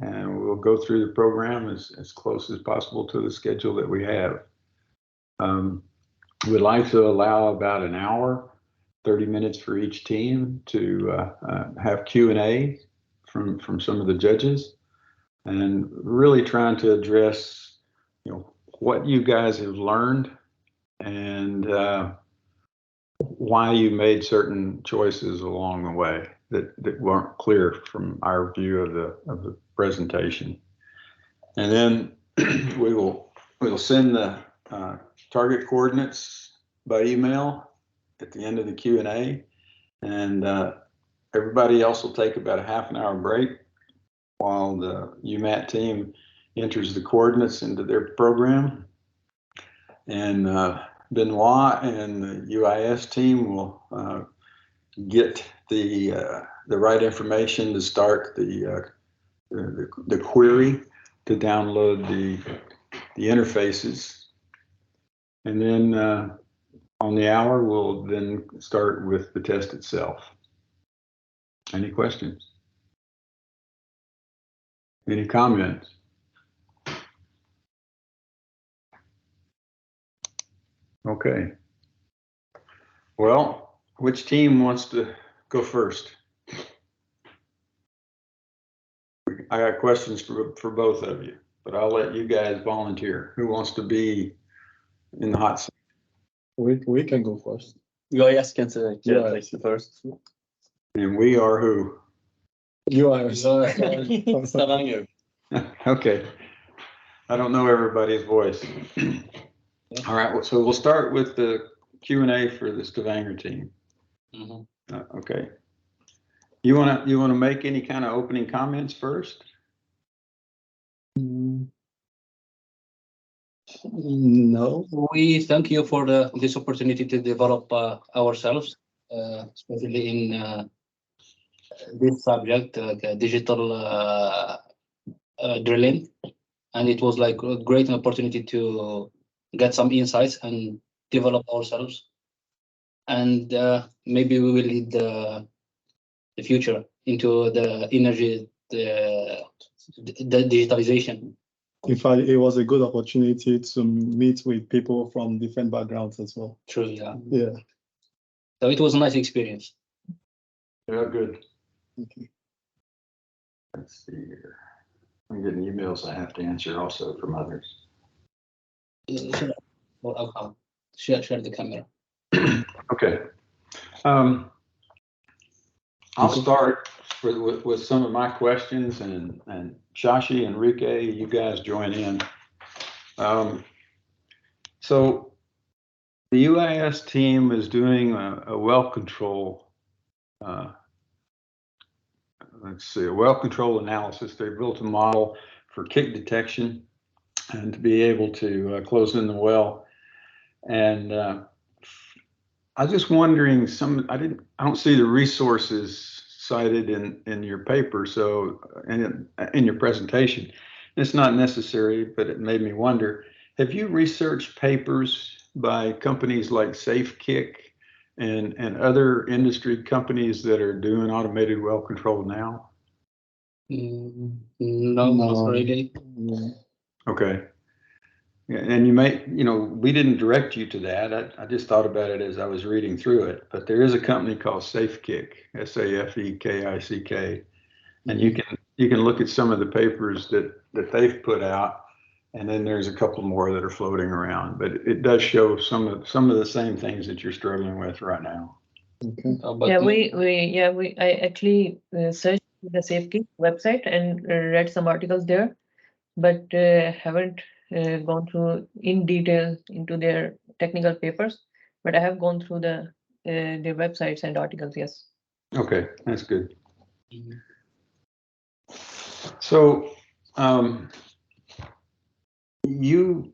and we'll go through the program as close as possible to the schedule that we have. We'd like to allow about an hour, 30 minutes for each team to have Q&A from some of the judges, and really trying to address, what you guys have learned and why you made certain choices along the way that weren't clear from our view of the presentation. And then we'll send the target coordinates by email at the end of the Q&A, and everybody else will take about a half an hour break while the UMat team enters the coordinates into their program. And Benoit and the UIS team will get the right information to start the query to download the interfaces. And then on the hour, we'll then start with the test itself. Any questions? Any comments? Okay. Well, which team wants to go first? I got questions for both of you, but I'll let you guys volunteer. Who wants to be in the hot seat? We can go first. UIS can take first. And we are who? UIS. Stavanger. Okay. I don't know everybody's voice. All right, so we'll start with the Q&A for the Stavanger team. Mm-hmm. Okay. You wanna make any kind of opening comments first? No. We thank you for this opportunity to develop ourselves, especially in this subject, digital drilling, and it was like a great opportunity to get some insights and develop ourselves, and maybe we will lead the future into the energy, the digitalization. In fact, it was a good opportunity to meet with people from different backgrounds as well. True, yeah. Yeah. So it was a nice experience. Yeah, good. Okay. Let's see here. I'm getting emails I have to answer also from others. Share the camera. Okay. I'll start with some of my questions, and Shashi, Enrique, you guys join in. So the UIS team is doing a well control, a well control analysis. They built a model for kick detection and to be able to close in the well. And I was just wondering, I don't see the resources cited in your paper, so in your presentation. It's not necessary, but it made me wonder, have you researched papers by companies like SafeKick and other industry companies that are doing automated well control now? No, not really. Okay. Yeah, and we didn't direct you to that. I just thought about it as I was reading through it. But there is a company called SafeKick, SAFEKICK, and you can look at some of the papers that they've put out, and then there's a couple more that are floating around. But it does show some of the same things that you're struggling with right now. Okay. I actually searched the SafeKick website and read some articles there, but haven't gone through in detail into their technical papers. But I have gone through their websites and articles. Yes. Okay, that's good. So you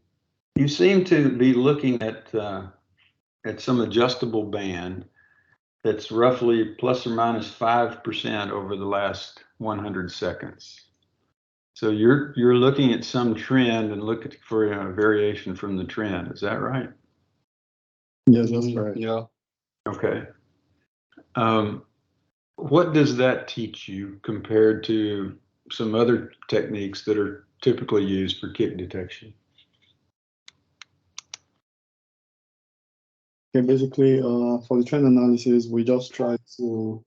seem to be looking at some adjustable band that's roughly plus or minus 5% over the last 100 seconds. So you're looking at some trend and looking for a variation from the trend. Is that right? Yes, that's right. Yeah. Okay. What does that teach you compared to some other techniques that are typically used for kick detection? Okay, basically, for the trend analysis, we just try to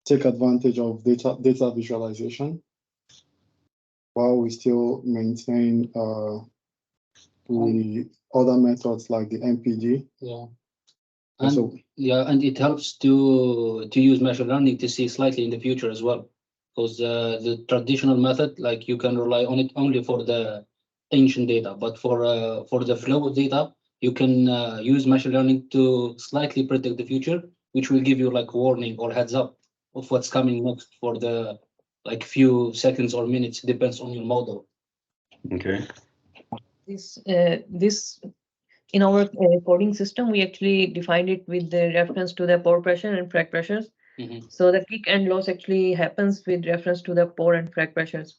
take advantage of data visualization while we still maintain the other methods like the MPD. Yeah. Also, And it helps to use machine learning to see slightly in the future as well, because the traditional method, like you can rely on it only for the ancient data, but for the flow of data, you can use machine learning to slightly predict the future, which will give you like warning or heads up of what's coming next for the like few seconds or minutes, depends on your model. Okay. This in our coding system, we actually defined it with the reference to the pore pressure and frag pressures. So the kick and loss actually happens with reference to the pore and frag pressures.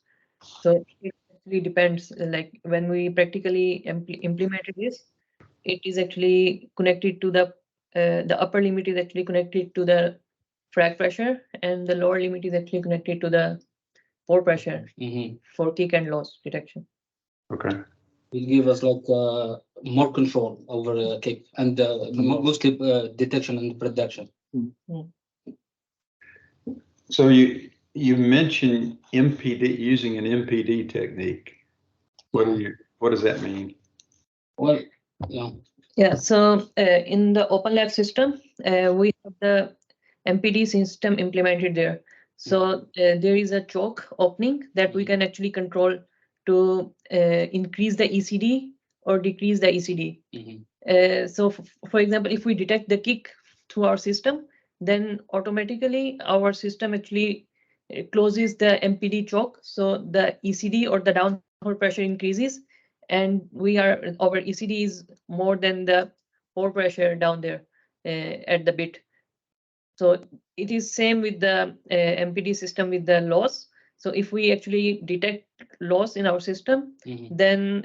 So it actually depends. Like when we practically implemented this, it is actually connected to the upper limit is actually connected to the frag pressure, and the lower limit is actually connected to the pore pressure for kick and loss detection. Okay. Will give us like more control over the kick and mostly detection and prediction. So you mentioned MPD, using an MPD technique. What does that mean? Well, yeah. Yeah, so in the Open Lab system, we have the MPD system implemented there. So there is a choke opening that we can actually control to increase the ECD or decrease the ECD. So for example, if we detect the kick through our system, then automatically our system actually closes the MPD choke. So the ECD or the downhole pressure increases, and our ECD is more than the pore pressure down there at the bit. So it is same with the MPD system with the loss. So if we actually detect loss in our system, then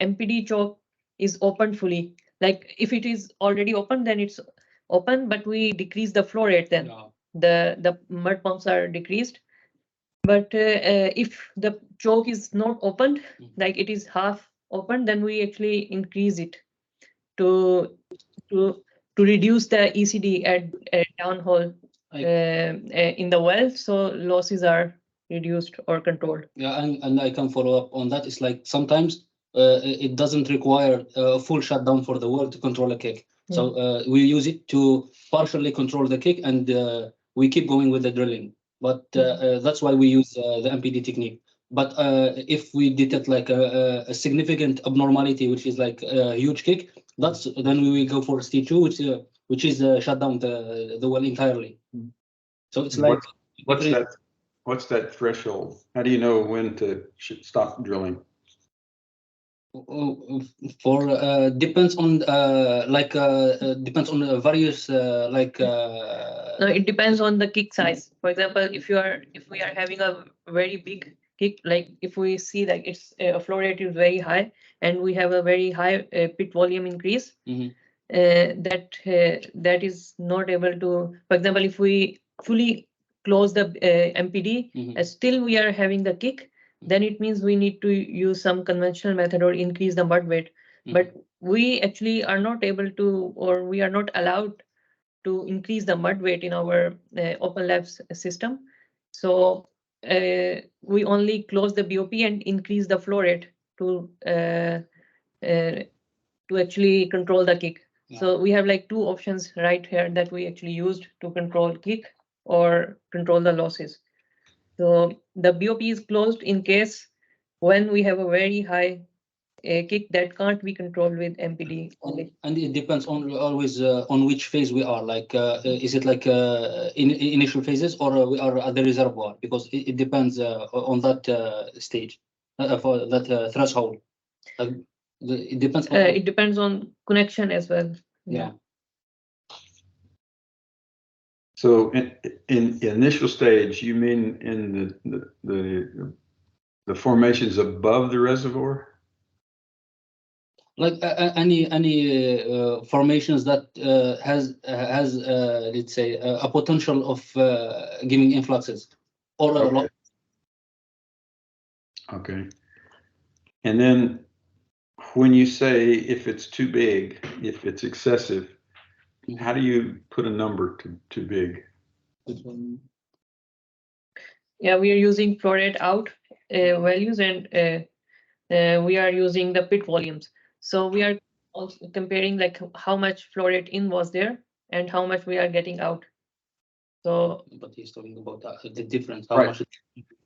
MPD choke is opened fully. Like if it is already open, then it's open, but we decrease the flow rate, then the mud pumps are decreased. But if the choke is not opened, like it is half open, then we actually increase it to reduce the ECD at downhole in the well, so losses are reduced or controlled. Yeah, and I can follow up on that. It's like sometimes it doesn't require a full shutdown for the well to control a kick. So we use it to partially control the kick, and we keep going with the drilling. But that's why we use the MPD technique. But if we detect like a significant abnormality, which is like a huge kick, then we will go for stage 2, which is shut down the well entirely. So it's like What's that threshold? How do you know when to stop drilling? For depends on depends on the various No, it depends on the kick size. For example, if we are having a very big kick, like if we see that it's a flow rate is very high and we have a very high pit volume increase, that is not able to. For example, if we fully close the MPD, still we are having the kick, then it means we need to use some conventional method or increase the mud weight. But we actually are not able to, or we are not allowed to increase the mud weight in our Open Labs system. So we only close the BOP and increase the flow rate to actually control the kick. So we have like two options right here that we actually used to control kick or control the losses. So the BOP is closed in case when we have a very high kick that can't be controlled with MPD only. And it depends on always on which phase we are. Like, is it like in initial phases, or we are at the reservoir? Because it depends on that stage, for that threshold. It depends. It depends on connection as well. Yeah. So in initial stage, you mean in the formations above the reservoir? Like any formations that has let's say a potential of giving influxes or Okay. And then when you say if it's too big, if it's excessive, how do you put a number to too big? Yeah, we are using flow rate out values, and we are using the pit volumes. So we are also comparing like how much flow rate in was there and how much we are getting out. So, But he's talking about the difference, how Right. much.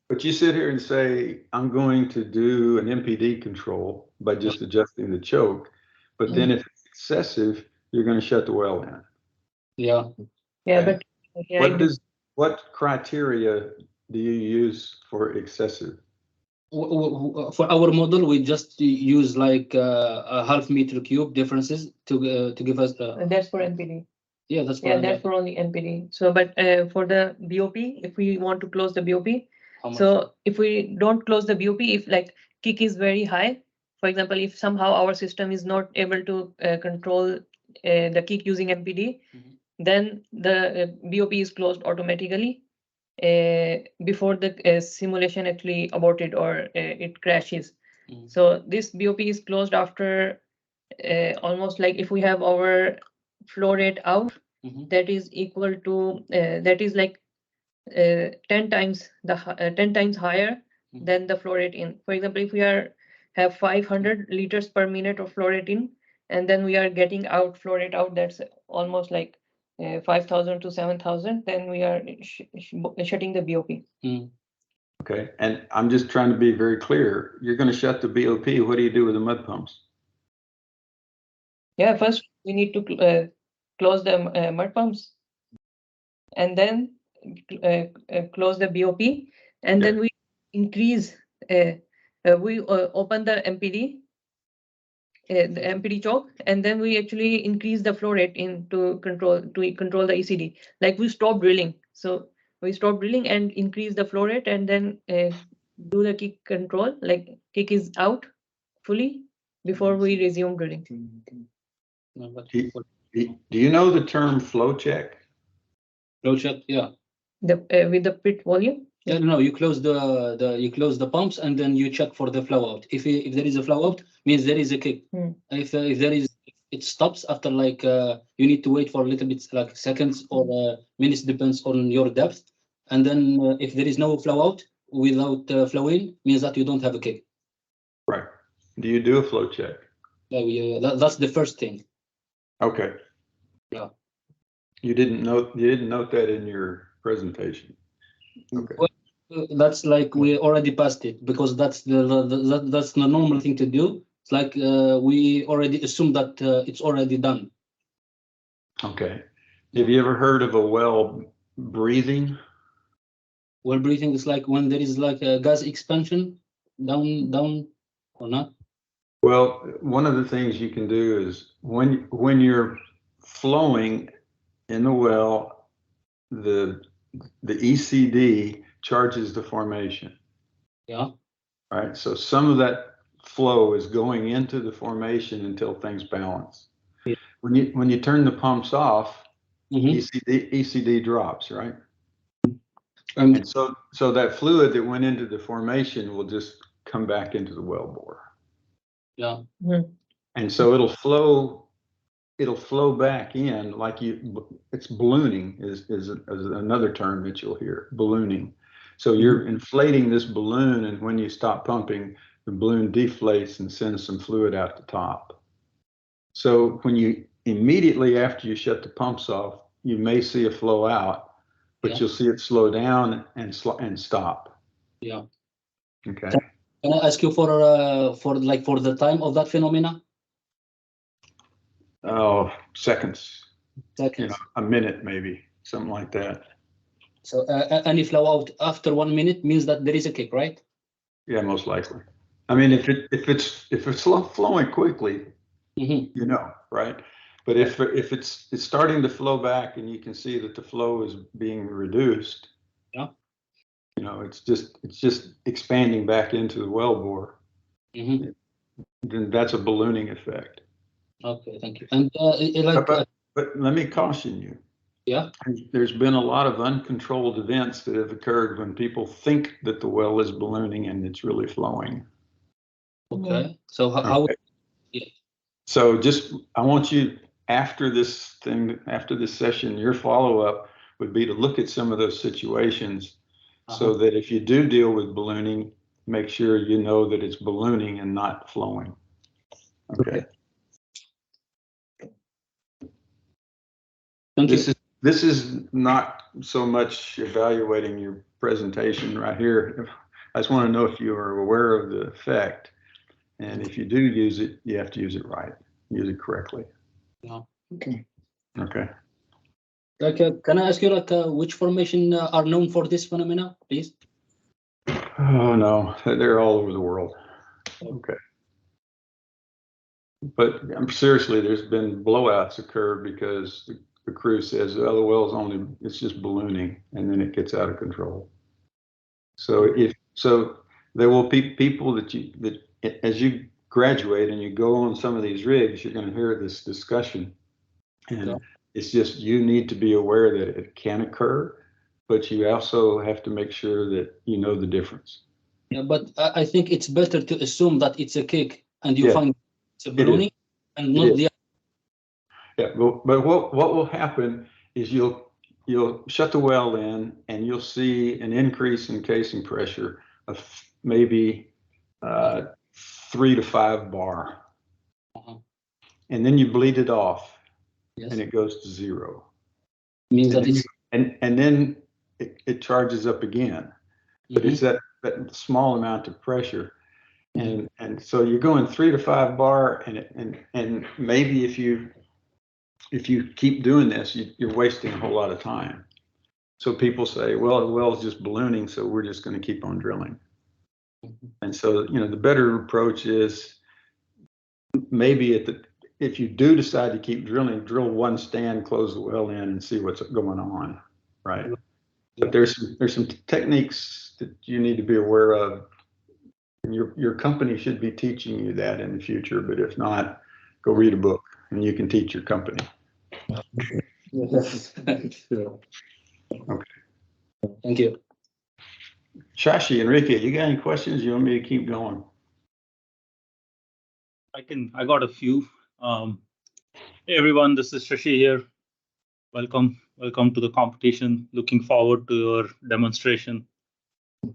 But you sit here and say, I'm going to do an MPD control by just adjusting the choke. But then if it's excessive, you're going to shut the well down. Yeah. yeah, Okay. but yeah, What criteria do you use for excessive? For our model, we just use like a half meter cube differences to give us. that's for NPD. Yeah, that's for Yeah, that's for only NPD. So, but for the BOP, if we want to close the BOP, how much? so if we don't close the BOP, if like kick is very high, for example, if somehow our system is not able to control the kick using MPD, then the BOP is closed automatically before the simulation actually aborted or it crashes. So this BOP is closed after almost like if we have our flow rate out, that is equal to that is like 10 times 10 times higher than the flow rate in. For example, if we have 500 liters per minute of flow rate in, and then we are getting out flow rate out, that's almost like 5,000 to 7,000, then we are shutting the BOP. Okay, and I'm just trying to be very clear. You're going to shut the BOP. What do you do with the mud pumps? Yeah, first we need to close the mud pumps, and then close the BOP, and then we increase. We open the MPD, the MPD choke, and then we actually increase the flow rate to control the ECD. Like we stop drilling, so we stop drilling and increase the flow rate, and then do the kick control. Like kick is out fully before we resume drilling. Do you know the term flow check? Flow check, yeah. With the pit volume. Yeah, no, you close the pumps and then you check for the flow out. If there is a flow out, means there is a kick. If there is, it stops after like you need to wait for a little bit, like seconds or minutes, depends on your depth. And then if there is no flow out without flow in, means that you don't have a kick. Right. Do you do a flow check? Yeah, that's the first thing. Okay. Yeah. You didn't note that in your presentation. Okay. Well, that's like we already passed it because that's the normal thing to do. It's like we already assume that it's already done. Okay. Have you ever heard of a well breathing? Well breathing is like when there is like a gas expansion down or not? Well, one of the things you can do is when you're flowing in the well, the ECD charges the formation. Yeah. Right. So some of that flow is going into the formation until things balance. Yeah. When you turn the pumps off, ECD drops, right? And so that fluid that went into the formation will just come back into the well bore. Yeah. And so it'll flow back in like it's ballooning is another term that you'll hear, ballooning. So you're inflating this balloon, and when you stop pumping, the balloon deflates and sends some fluid out the top. So when you immediately after you shut the pumps off, you may see a flow out, but you'll see it slow down and stop. Yeah. Okay. Can I ask you for the time of that phenomena? Oh, seconds. Seconds. You know, a minute maybe, something like that. So any flow out after 1 minute means that there is a kick, right? Yeah, most likely. I mean, if it's flowing quickly, you know, right? But if it's starting to flow back and you can see that the flow is being reduced, yeah, you know, it's just expanding back into the well bore. Then that's a ballooning effect. Okay, thank you. And but let me caution you. Yeah. There's been a lot of uncontrolled events that have occurred when people think that the well is ballooning and it's really flowing. Okay. So how Okay. So I want you, after this session, your follow-up would be to look at some of those situations so that if you do deal with ballooning, make sure you know that it's ballooning and not flowing. Okay. Thank you. This is not so much evaluating your presentation right here. I just want to know if you are aware of the effect. And if you do use it, you have to use it right, use it correctly. Yeah. Okay. Okay. Like, can I ask you, like, which formation are known for this phenomena, please? Oh no, they're all over the world. Okay. But seriously, there's been blowouts occur because the crew says, "Oh, the well's it's just ballooning," and then it gets out of control. So there will be people that as you graduate and you go on some of these rigs, you're going to hear this discussion, and it's just you need to be aware that it can occur, but you also have to make sure that you know the difference. Yeah, but I think it's better to assume that it's a kick and you find it's a ballooning and not the. Yeah, but what will happen is you'll shut the well in and you'll see an increase in casing pressure of maybe 3 to 5 bar, and then you bleed it off, and it goes to 0. Means that it's and then it charges up again, but it's that small amount of pressure, and so you're going 3 to 5 bar, and maybe if you keep doing this, you're wasting a whole lot of time. So people say, well, the well's just ballooning, so we're just going to keep on drilling. And so, the better approach is maybe if you do decide to keep drilling, drill one stand, close the well in, and see what's going on, right? But there's some techniques that you need to be aware of. And your company should be teaching you that in the future, but if not, go read a book and you can teach your company. Sure. Okay. Thank you. Shashi, Enrique, you got any questions? You want me to keep going? I got a few. Hey everyone, this is Shashi here. Welcome to the competition. Looking forward to your demonstration.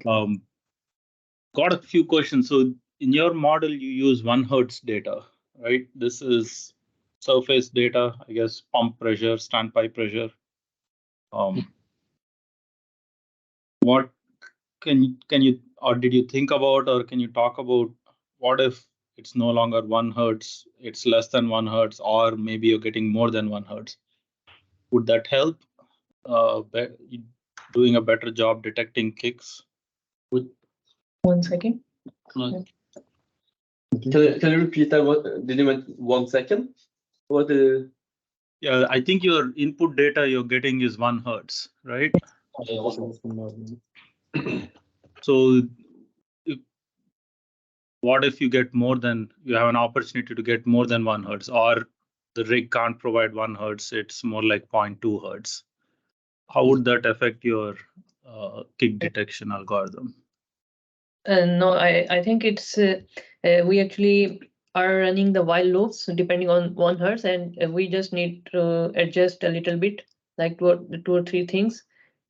Got a few questions. So in your model, you use 1 Hertz data, right? This is surface data, I guess, pump pressure, standpipe pressure. What can you, or did you think about, or can you talk about what if it's no longer 1 Hertz, it's less than 1 Hertz, or maybe you're getting more than 1 Hertz? Would that help doing a better job detecting kicks? 1 second. Can you repeat that? What did you mean? 1 second? What? Yeah, I think your input data you're getting is 1 Hertz, right? So what if you have an opportunity to get more than 1 Hertz, or the rig can't provide 1 Hertz, it's more like 0.2 Hertz? How would that affect your kick detection algorithm? No, I think it's we actually are running the while loops depending on 1 Hertz, and we just need to adjust a little bit, like 2 or 3 things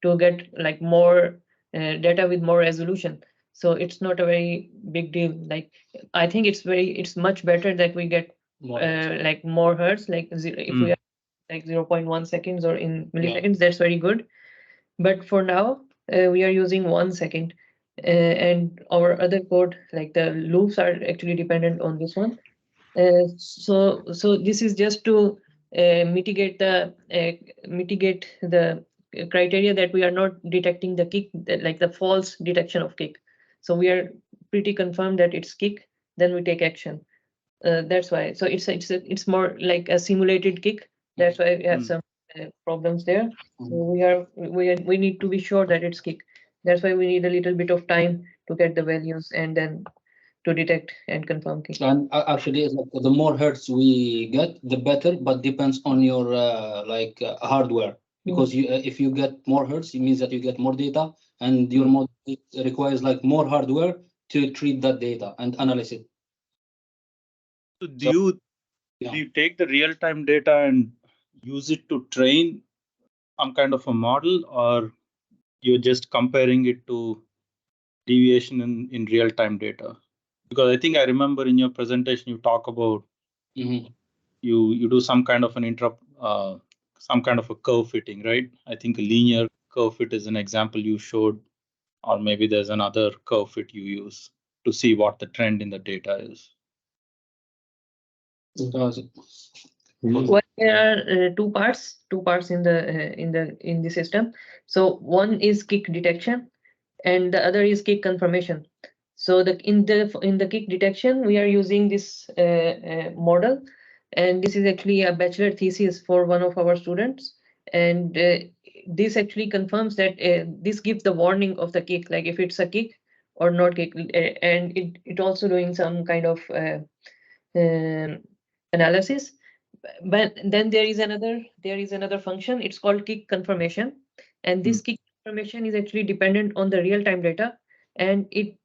to get like more data with more resolution. So it's not a very big deal. Like I think it's much better that we get like more Hertz, like if we are like 0.1 seconds or in milliseconds, that's very good. But for now, we are using 1 second. And our other code, like the loops, are actually dependent on this one. So this is just to mitigate the criteria that we are not detecting the kick, like the false detection of kick. So we are pretty confirmed that it's kick, then we take action. That's why. So it's more like a simulated kick. That's why we have some problems there. So we need to be sure that it's kick. That's why we need a little bit of time to get the values and then to detect and confirm kick. And actually, it's like the more Hertz we get, the better, but depends on your hardware. because you if you get more hertz, it means that you get more data, and your model requires like more hardware to treat that data and analyze it. So do you take the real-time data and use it to train some kind of a model, or you're just comparing it to deviation in real-time data? Because I think I remember in your presentation you talk about you do some kind of an some kind of a curve fitting, right? I think a linear curve fit is an example you showed, or maybe there's another curve fit you use to see what the trend in the data is. Well, there are two parts in the system. So one is kick detection, and the other is kick confirmation. So in the kick detection, we are using this model, and this is actually a bachelor thesis for one of our students, and this actually confirms that this gives the warning of the kick, like if it's a kick or not kick, and it also doing some kind of analysis. But then there is another function. It's called kick confirmation, and this kick confirmation is actually dependent on the real-time data, and it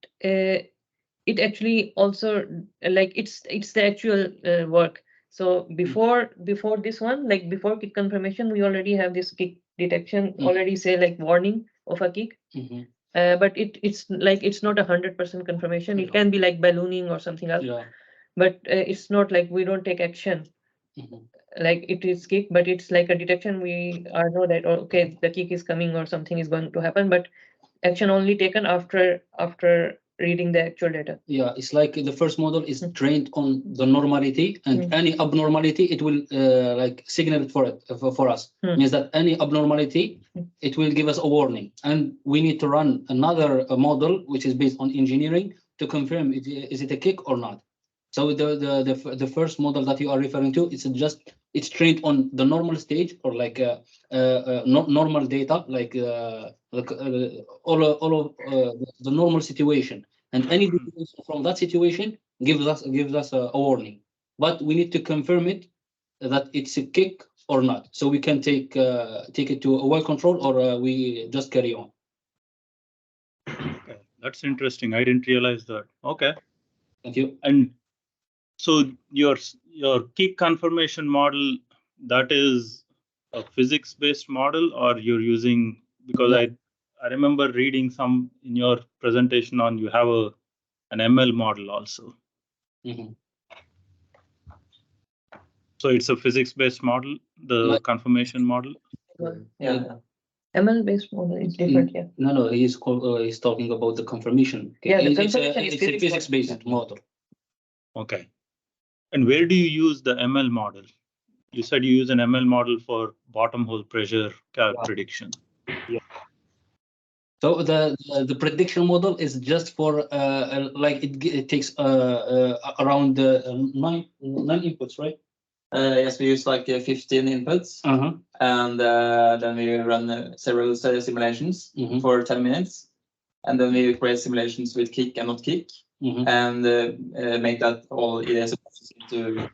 actually also like it's the actual work. So before this one, like before kick confirmation, we already have this kick detection already say like warning of a kick. But it's like it's not 100% confirmation. It can be like ballooning or something else. But it's not like we don't take action. Like it is kick, but it's like a detection. We know that okay, the kick is coming or something is going to happen, but action only taken after reading the actual data. Yeah, it's like the first model is trained on the normality, and any abnormality it will like signal it for us. Means that any abnormality it will give us a warning, and we need to run another model which is based on engineering to confirm is it a kick or not. So the first model that you are referring to, it's trained on the normal stage, or like normal data, like all of the normal situation, and any deviation from that situation gives us a warning. But we need to confirm it that it's a kick or not, so we can take it to a well control, or we just carry on. Okay, that's interesting. I didn't realize that. Okay, thank you. And so your kick confirmation model, that is a physics-based model, or you're using, because I remember reading some in your presentation on you have an ML model also. So it's a physics-based model, the confirmation model. ML-based model is different. Yeah. No, he's talking about the confirmation. Yeah, the confirmation is a physics-based model. Okay. And where do you use the ML model? You said you use an ML model for bottom hole pressure prediction. Yeah. So the prediction model is just for like it takes around 9 inputs, right? Yes, we use like 15 inputs, and then we run several simulations for 10 minutes, and then we create simulations with kick and not kick, and make that all into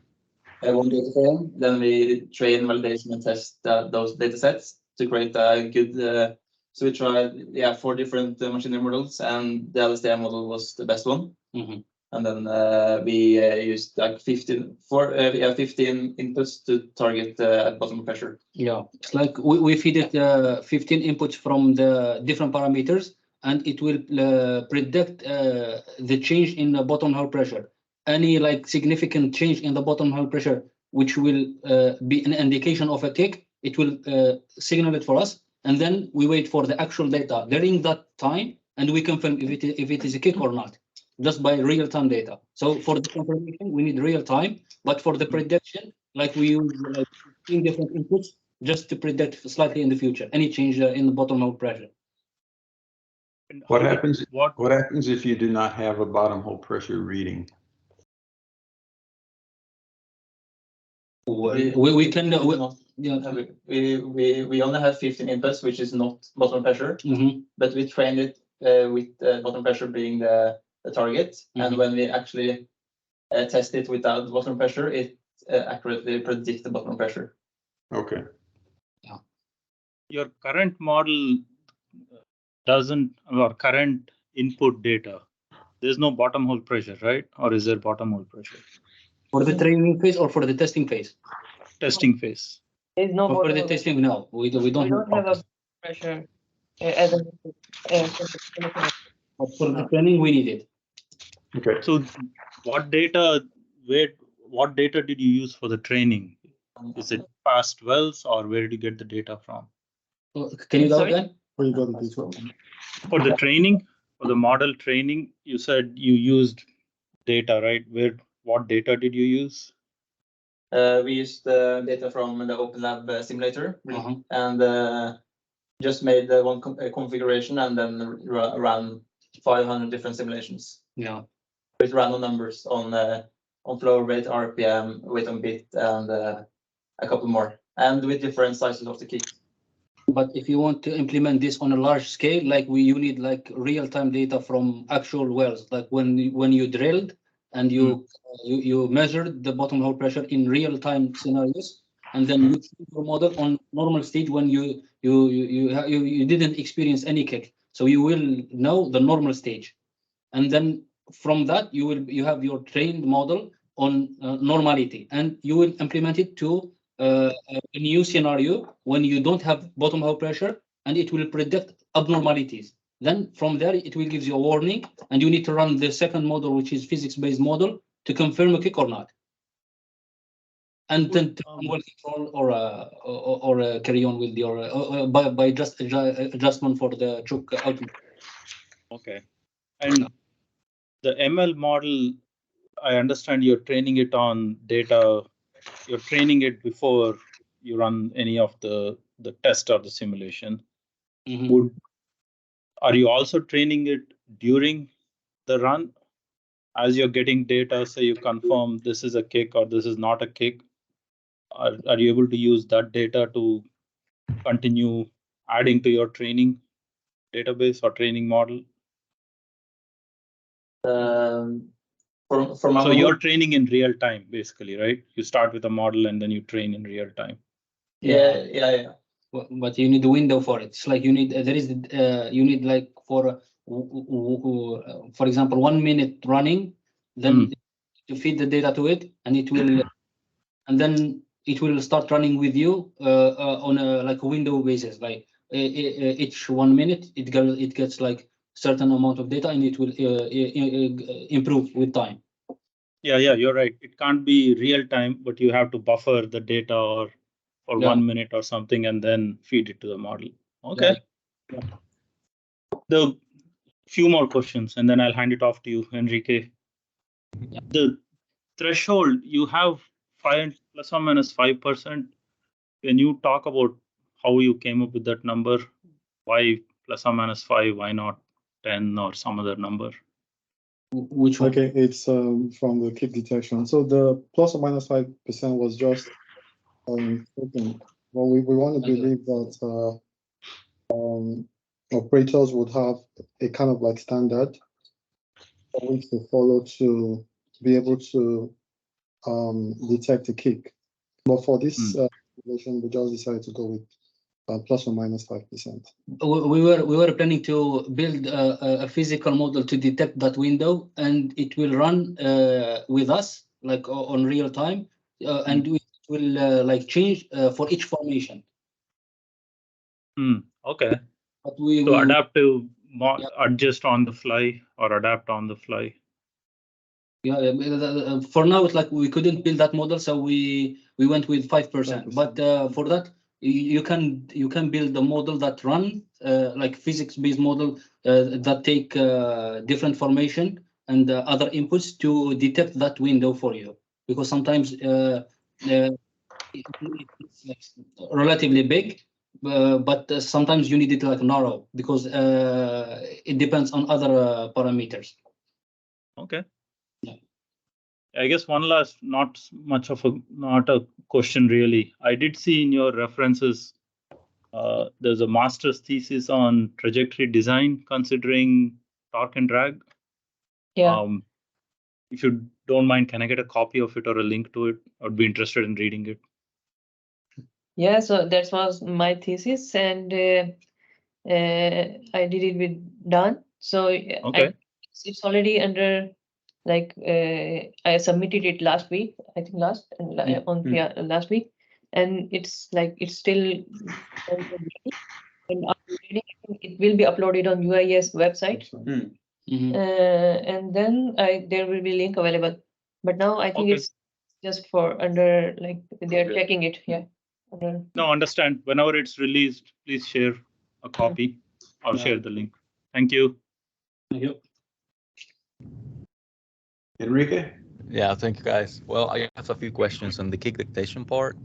one data frame. Then we train, validation, and test those data sets to create a good. So we tried 4 different machine learning models, and the LSTM model was the best one. And then we used like 15 inputs to target bottom pressure. Yeah, it's like we feed it 15 inputs from the different parameters, and it will predict the change in the bottom hull pressure. Any like significant change in the bottom hull pressure, which will be an indication of a kick, it will signal it for us, and then we wait for the actual data during that time, and we confirm if it is a kick or not, just by real-time data. So for the confirmation, we need real-time, but for the prediction, like we use like 15 different inputs just to predict slightly in the future any change in the bottom hole pressure. What happens if you do not have a bottom hole pressure reading? We can we only have 15 inputs, which is not bottom pressure, but we trained it with bottom pressure being the target, and when we actually test it without bottom pressure, it accurately predicts the bottom pressure. Okay. Yeah. your current model doesn't, or current input data, there's no bottom hole pressure, right? Or is there bottom hole pressure? For the training phase or for the testing phase? Testing phase. There is no For the bottom. testing, no, we don't We don't have have. a pressure as a But for the training, we need it. Okay. So what data did you use for the training? Is it past wells, or where did you get the data from? Can you go Sorry? again? Where you got the data? For the training, for the model training, you said you used data, right? What data did you use? We used the data from the OpenLab simulator and just made one configuration and then ran 500 different simulations. Yeah. With random numbers on flow rate, RPM, weight on bit, and a couple more, and with different sizes of the kick. But if you want to implement this on a large scale, like you need like real-time data from actual wells, like when you drilled and you measured the bottom hole pressure in real-time scenarios, and then you train your model on normal stage when you didn't experience any kick, so you will know the normal stage, and then from that you have your trained model on normality, and you will implement it to a new scenario when you don't have bottom hole pressure, and it will predict abnormalities. Then from there, it will give you a warning, and you need to run the second model, which is physics-based model, to confirm a kick or not. And then will control or carry on with your by just adjustment for the choke output. Okay. And the ML model, I understand you're training it on data. You're training it before you run any of the test or the simulation. Are you also training it during the run? As you're getting data, say you confirm this is a kick or this is not a kick, are you able to use that data to continue adding to your training database or training model? So you're training in real time, basically, right? You start with a model and then you train in real time. Yeah. But you need a window for it. It's like you need you need like for example 1 minute running, then you feed the data to it, and it will and then it will start running with you on a like a window basis. Like each 1 minute it gets like certain amount of data, and it will improve with time. Yeah, you're right. It can't be real time, but you have to buffer the data or for 1 minute or something, and then feed it to the model. Okay. Yeah. The few more questions, and then I'll hand it off to you, Enrique. Yeah. The threshold, you have 5 plus or minus 5%. Can you talk about how you came up with that number? Why plus or minus 5? Why not 10 or some other number? Which one? Okay, it's from the kick detection. So the plus or minus 5% was just thinking. Well, we want to believe that operators would have a kind of like standard for which to follow to be able to detect a kick. But for this simulation, we just decided to go with plus or minus 5%. We were planning to build a physical model to detect that window, and it will run with us like on real time, and it will like change for each formation. Okay. But so adaptive, adjust on the fly or adapt on the fly. Yeah, for now it's like we couldn't build that model, so we went with 5%. But for that, you can build a model that run like physics-based model that take different formation and other inputs to detect that window for you, because sometimes it's relatively big, but sometimes you need it like narrow, because it depends on other parameters. Okay. I guess one last, not a question really. I did see in your references, there's a master's thesis on trajectory design considering torque and drag. Yeah. If you don't mind, can I get a copy of it or a link to it? I'd be interested in reading it. Yeah, so that was my thesis, and I did it with Dan. So Okay. it's already under, like, I submitted it last week, I think last week, and it's like it's still and after reading, I think it will be uploaded on UIS website. And then there will be link available. But now I think Okay. it's just for under, like, they're checking it. Yeah. No, understand. Whenever it's released, please share a copy or share the link. Thank you. Thank you. Enrique? Yeah, thank you guys. Well, I have a few questions on the kick dictation part.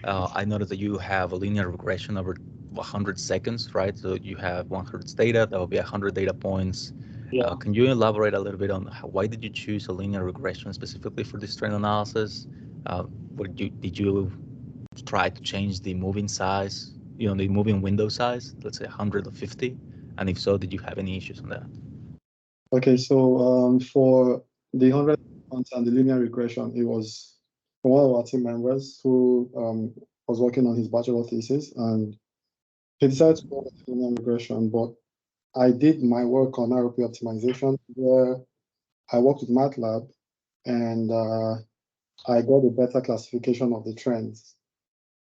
I noticed that you have a linear regression over 100 seconds, right? So you have 100 data, that will be 100 data points. Yeah. Can you elaborate a little bit on why did you choose a linear regression specifically for this trend analysis? Did you try to change the moving size, the moving window size, let's say 100 or 50? And if so, did you have any issues on that? Okay, so for the 100 points and the linear regression, it was from one of our team members who was working on his bachelor thesis, and he decided to go with linear regression. But I did my work on ROP optimization, where I worked with MATLAB, and I got a better classification of the trends.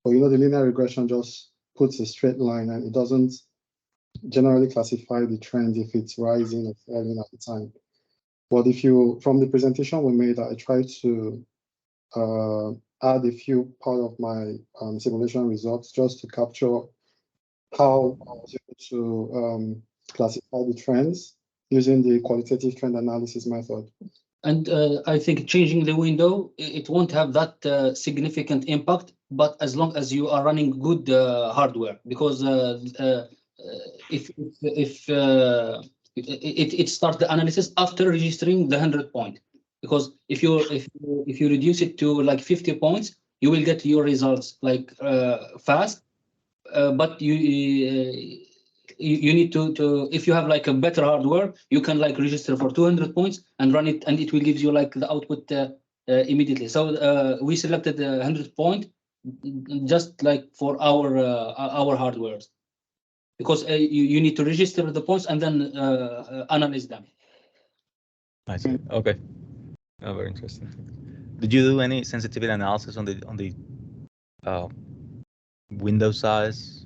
But the linear regression just puts a straight line, and it doesn't generally classify the trend if it's rising or falling at the time. But from the presentation we made, I tried to add a few part of my simulation results just to capture how I was able to classify the trends using the qualitative trend analysis method. And I think changing the window, it won't have that significant impact, but as long as you are running good hardware, because if it starts the analysis after registering the 100 point, because if you reduce it to like 50 points, you will get your results like fast, but you need to if you have like a better hardware, you can like register for 200 points and run it, and it will give you like the output immediately. So we selected the 100 point just like for our hardwares, because you need to register the points and then analyze them. I see. Okay. Oh, very interesting. Did you do any sensitivity analysis on the window size?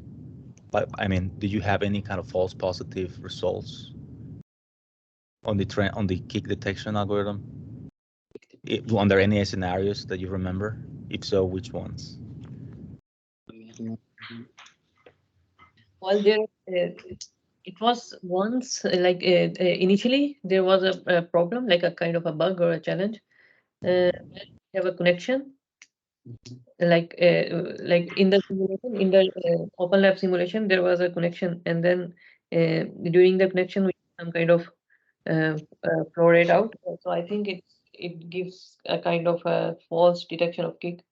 But I mean, did you have any kind of false positive results on the kick detection algorithm? Under any scenarios that you remember? If so, which ones? Well, it was once like initially there was a problem, like a kind of a bug or a challenge. We have a connection, like in the simulation, in the Open Lab simulation, there was a connection, and then during the connection, we some kind of flow rate out. So I think it gives a kind of a false detection of kick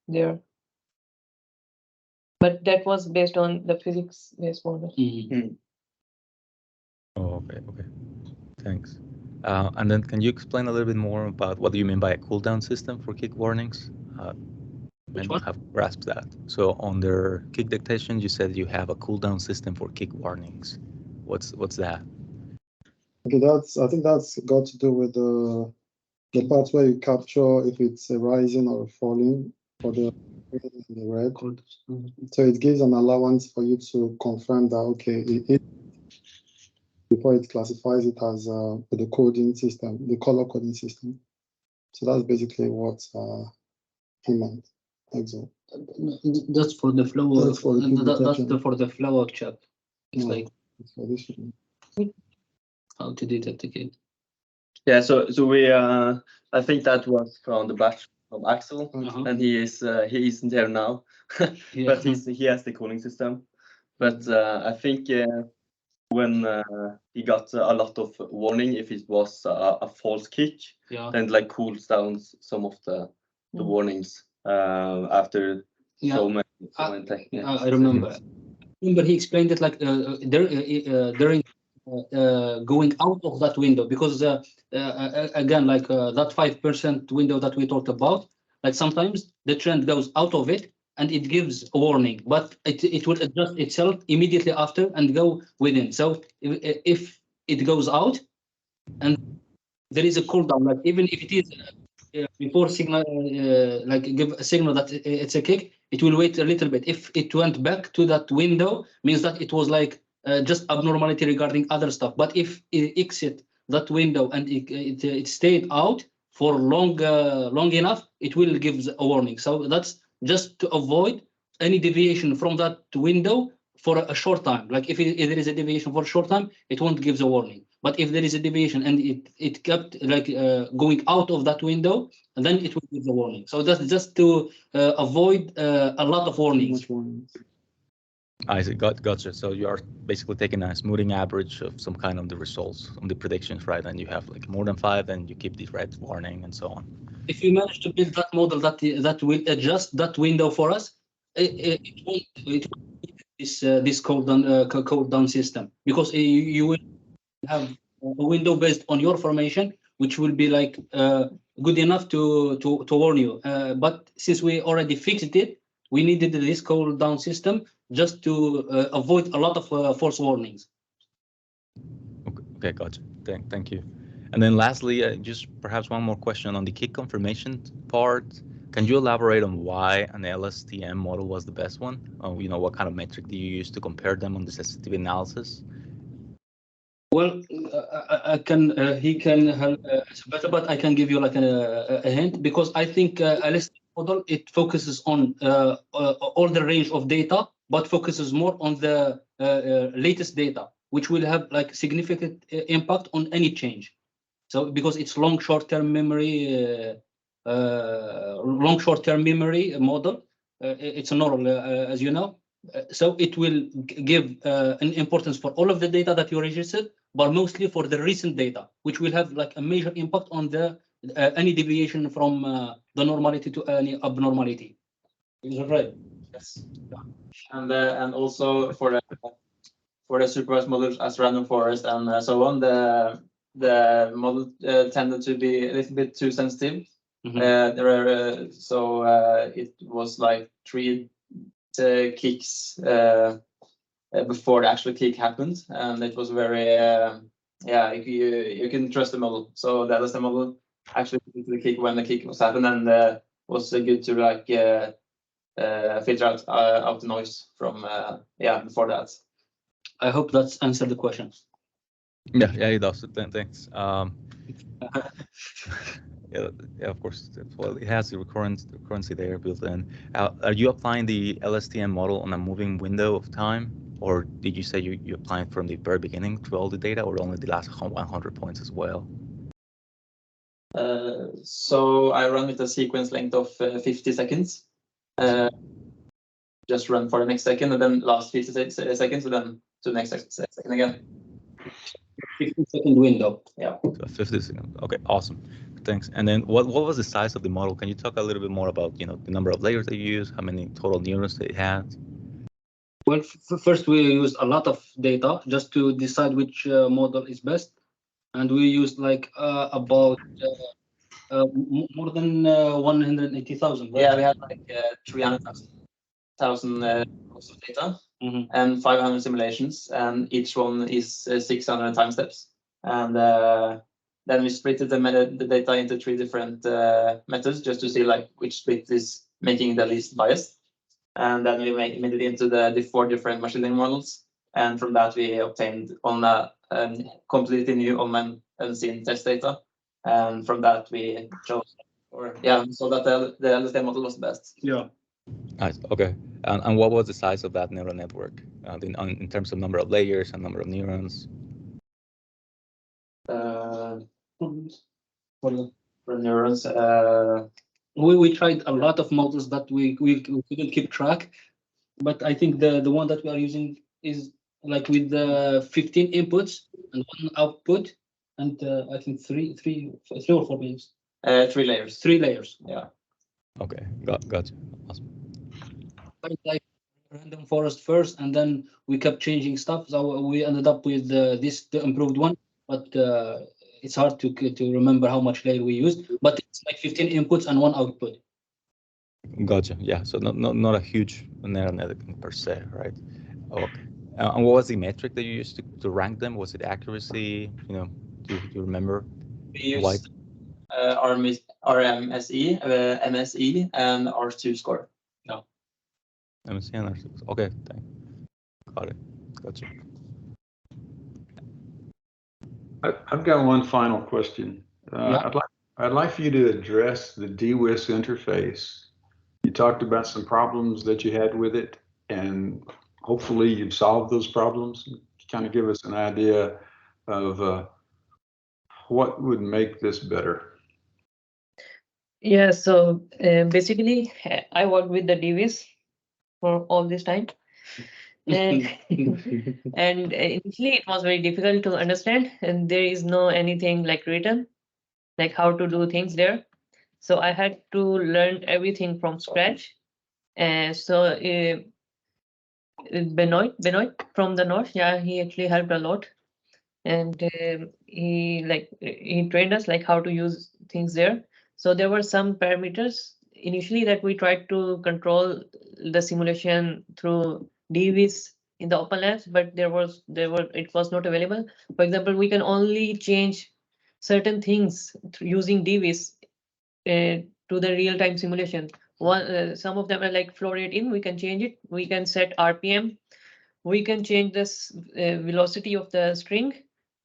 there. But that was based on the physics-based model. Oh, okay. Thanks. And then can you explain a little bit more about what do you mean by a cooldown system for kick warnings? I don't have grasped that. So on their kick detection, you said you have a cooldown system for kick warnings. What's that? Okay, I think that's got to do with the part where you capture if it's a rising or a falling for the green and the red. So it gives an allowance for you to confirm that, okay, before it classifies it as the coding system, the color coding system. So that's basically what he meant. Exactly. That's for the flow. That's for the kick detection. for the flow of check. It's No, like it's for this one. how to detect the kick. Yeah, so we I think that was from the batch from Axel, and he isn't here now, but he has the cooling system. But I think when he got a lot of warning if it was a false kick, then like cools down some of the warnings after so many techniques. I remember. Remember he explained it like during going out of that window, because again, like that 5% window that we talked about, like sometimes the trend goes out of it and it gives a warning, but it will adjust itself immediately after and go within. So if it goes out and there is a cooldown, like even if it is before signal, like give a signal that it's a kick, it will wait a little bit. If it went back to that window, means that it was like just abnormality regarding other stuff. But if it exit that window and it stayed out for long enough, it will give a warning. So that's just to avoid any deviation from that window for a short time. Like if there is a deviation for a short time, it won't give the warning. But if there is a deviation and it kept like going out of that window, and then it will give the warning. So that's just to avoid a lot of warnings. I see. Gotcha. So you are basically taking a smoothing average of some kind of the results on the predictions, right? And you have like more than 5, and you keep the red warning and so on. If you manage to build that model that will adjust that window for us, it won't this code down system, because you will have a window based on your formation, which will be like good enough to warn you. But since we already fixed it, we needed this code down system just to avoid a lot of false warnings. Okay, gotcha. Thank you. And then lastly, just perhaps one more question on the kick confirmation part. Can you elaborate on why an LSTM model was the best one? You know, what kind of metric do you use to compare them on the sensitivity analysis? Well, I can. He can help better, but I can give you like a hint, because I think LSTM model, it focuses on all the range of data, but focuses more on the latest data, which will have like significant impact on any change. So because it's long short-term memory model, it's a normal, as you know. So it will give an importance for all of the data that you registered, but mostly for the recent data, which will have like a major impact on the any deviation from the normality to any abnormality. Is that right? Yes. And also for the supervised models as random forest and so on, the model tended to be a little bit too sensitive. It was like 3 kicks before the actual kick happened, and it was very you can trust the model. So that was the model actually the kick when the kick was happened, and was good to like filter out the noise from before that. I hope that's answered the question. Yeah, it does. Thanks. Yeah, of course. Well, it has the recurrency there built in. Are you applying the LSTM model on a moving window of time, or did you say you applying from the very beginning through all the data, or only the last 100 points as well? So I run with a sequence length of 50 seconds. Just run for the next second, and then last 50 seconds, and then to the next second again. 50-second window. Yeah. So 50 seconds. Okay, awesome. Thanks. And then what was the size of the model? Can you talk a little bit more about, you know, the number of layers that you use, how many total neurons it had? Well, first we used a lot of data just to decide which model is best, and we used like about more than 180,000. Right? Yeah, we had like 300,000 of data and 500 simulations, and each one is 600 time steps. And then we split the data into 3 different methods just to see like which split is making the least bias. And then we made it into the 4 different machine learning models, and from that we obtained on a completely new unmanned unseen test data, and from that we chose so that the LSTM model was the best. Yeah. Nice. Okay. And what was the size of that neural network in terms of number of layers and number of neurons? For neurons, we tried a lot of models that we couldn't keep track, but I think the one that we are using is like with the 15 inputs and 1 output, and I think three or 4 layers. 3 layers. 3 layers. Yeah. Okay, gotcha. Awesome. Like random forest first, and then we kept changing stuff. So we ended up with the improved one, but it's hard to remember how much layer we used. But it's like 15 inputs and 1 output. Gotcha. Yeah. So not a huge neural network per se, right? Okay. And what was the metric that you used to rank them? Was it accuracy? Do you remember? We used RMSE, MSE, and R2 score. No. MSE and R2. Okay. Thanks. Got it. Gotcha. I've got one final question. Yeah. I'd like for you to address the DWIS interface. You talked about some problems that you had with it, and hopefully you've solved those problems. Kind of give us an idea of what would make this better. Yeah, so basically, I worked with the DWIS for all this time. And initially it was very difficult to understand, and there is no anything like written, like how to do things there. So I had to learn everything from scratch. And so Benoit from the north, yeah, he actually helped a lot, and he trained us like how to use things there. So there were some parameters initially that we tried to control the simulation through DWIS in the open labs, but it was not available. For example, we can only change certain things using DWIS to the real-time simulation. Some of them are like flow rate in, we can change it, we can set RPM, we can change this velocity of the string,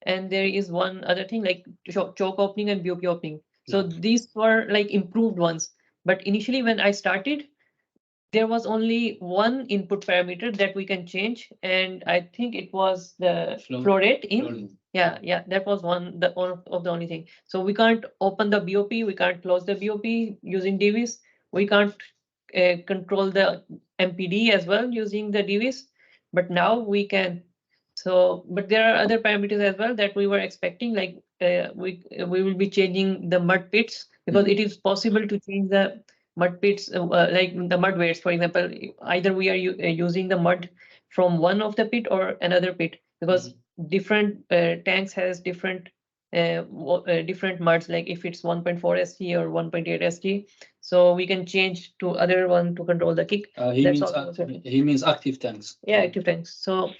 and there is one other thing like choke opening and BOP opening. So these were like improved ones. But initially when I started, there was only one input parameter that we can change, and I think it was the flow rate in. Yeah, that was one of the only thing. So we can't open the BOP, we can't close the BOP using DWIS. We can't control the MPD as well using the DWIS, but now we can. So, but there are other parameters as well that we were expecting, like we will be changing the mud pits, because it is possible to change the mud pits, like the mud weights, for example. Either we are using the mud from one of the pit or another pit, because different tanks has different different muds, like if it's 1.4 SG or 1.8 SG, so we can change to other one to control the kick. He means active tanks. Yeah, active tanks. So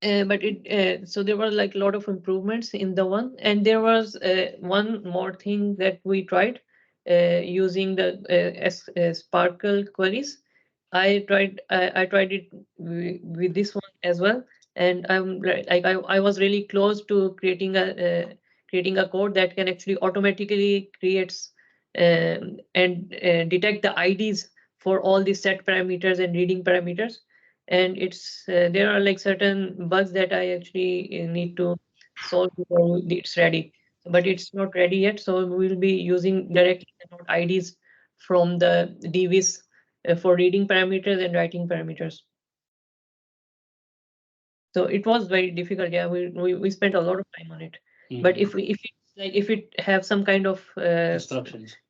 but so there were like a lot of improvements in the one, and there was one more thing that we tried using the Sparkle queries. I tried it with this one as well, and I was really close to creating a code that can actually automatically creates and detect the IDs for all these set parameters and reading parameters. And it's there are like certain bugs that I actually need to solve before it's ready, but it's not ready yet. So we will be using directly the node IDs from the DWIS for reading parameters and writing parameters. So it was very difficult. Yeah, we spent a lot of time on it. But if it have some kind of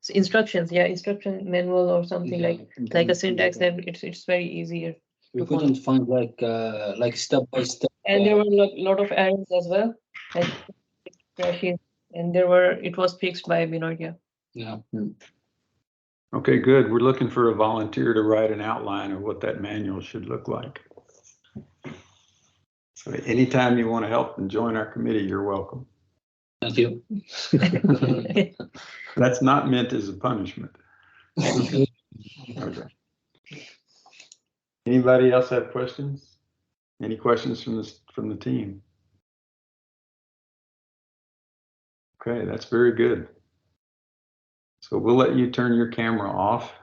instructions, yeah, instruction manual or something, like a syntax, then it's very easier. We couldn't find like step by step. And there were a lot of errors as well, like crashes, and it was fixed by Benoit. Yeah. Okay, good. We're looking for a volunteer to write an outline of what that manual should look like. So anytime you want to help and join our committee, you're welcome. Thank you. That's not meant as a punishment. Okay. Anybody else have questions? Any questions from the team? Okay, that's very good. So we'll let you turn your camera off,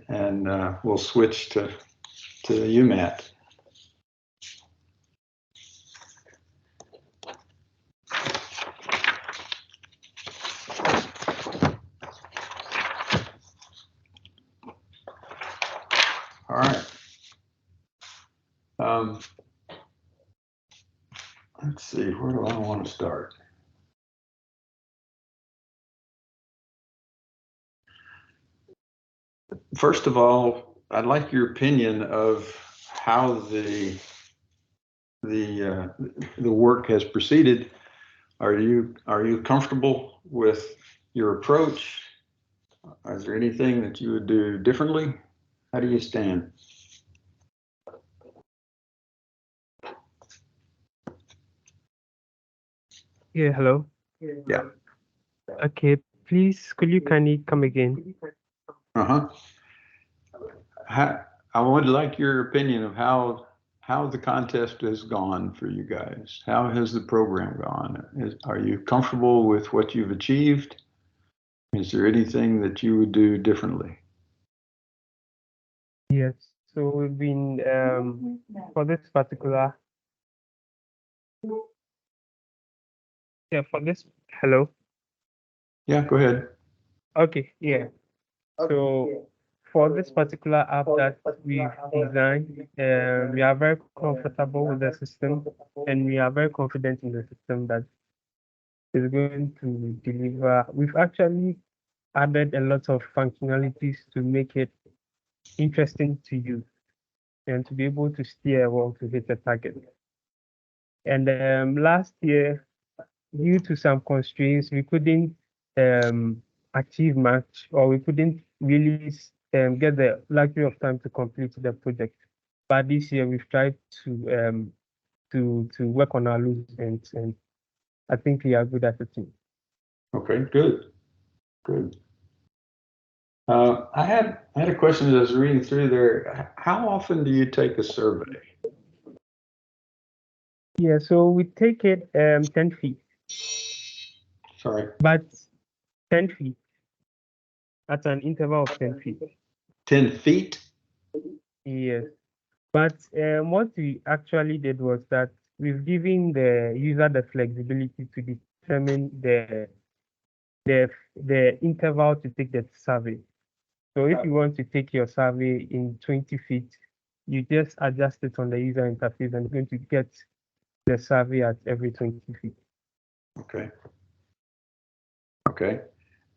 and we'll switch to UMat. All right. Let's see, where do I want to start? First of all, I'd like your opinion of how the work has proceeded. Are you comfortable with your approach? Is there anything that you would do differently? How do you stand? Yeah, hello. Yeah. Okay, please, could you kindly come again? Uh-huh. I would like your opinion of how the contest has gone for you guys. How has the program gone? Are you comfortable with what you've achieved? Is there anything that you would do differently? Yes, so we've been, for this particular, hello? Yeah, go ahead. Okay, yeah. So for this particular app that we've designed, we are very comfortable with the system and we are very confident in the system that is going to deliver. We've actually added a lot of functionalities to make it interesting to use and to be able to steer well to hit the target. And last year, due to some constraints, we couldn't achieve much, or we couldn't really get the luxury of time to complete the project. But this year, we've tried to work on our loose ends, and I think we are good at it. Okay, good, good. I had a question as I was reading through there. How often do you take a survey? Yeah, so we take it 10 feet, Sorry, but 10 feet at an interval of 10 feet. 10 feet? Yes. But what we actually did was that we've given the user the flexibility to determine the interval to take the survey. So if you want to take your survey in 20 feet, you just adjust it on the user interface and you're going to get the survey at every 20 feet. Okay. Okay.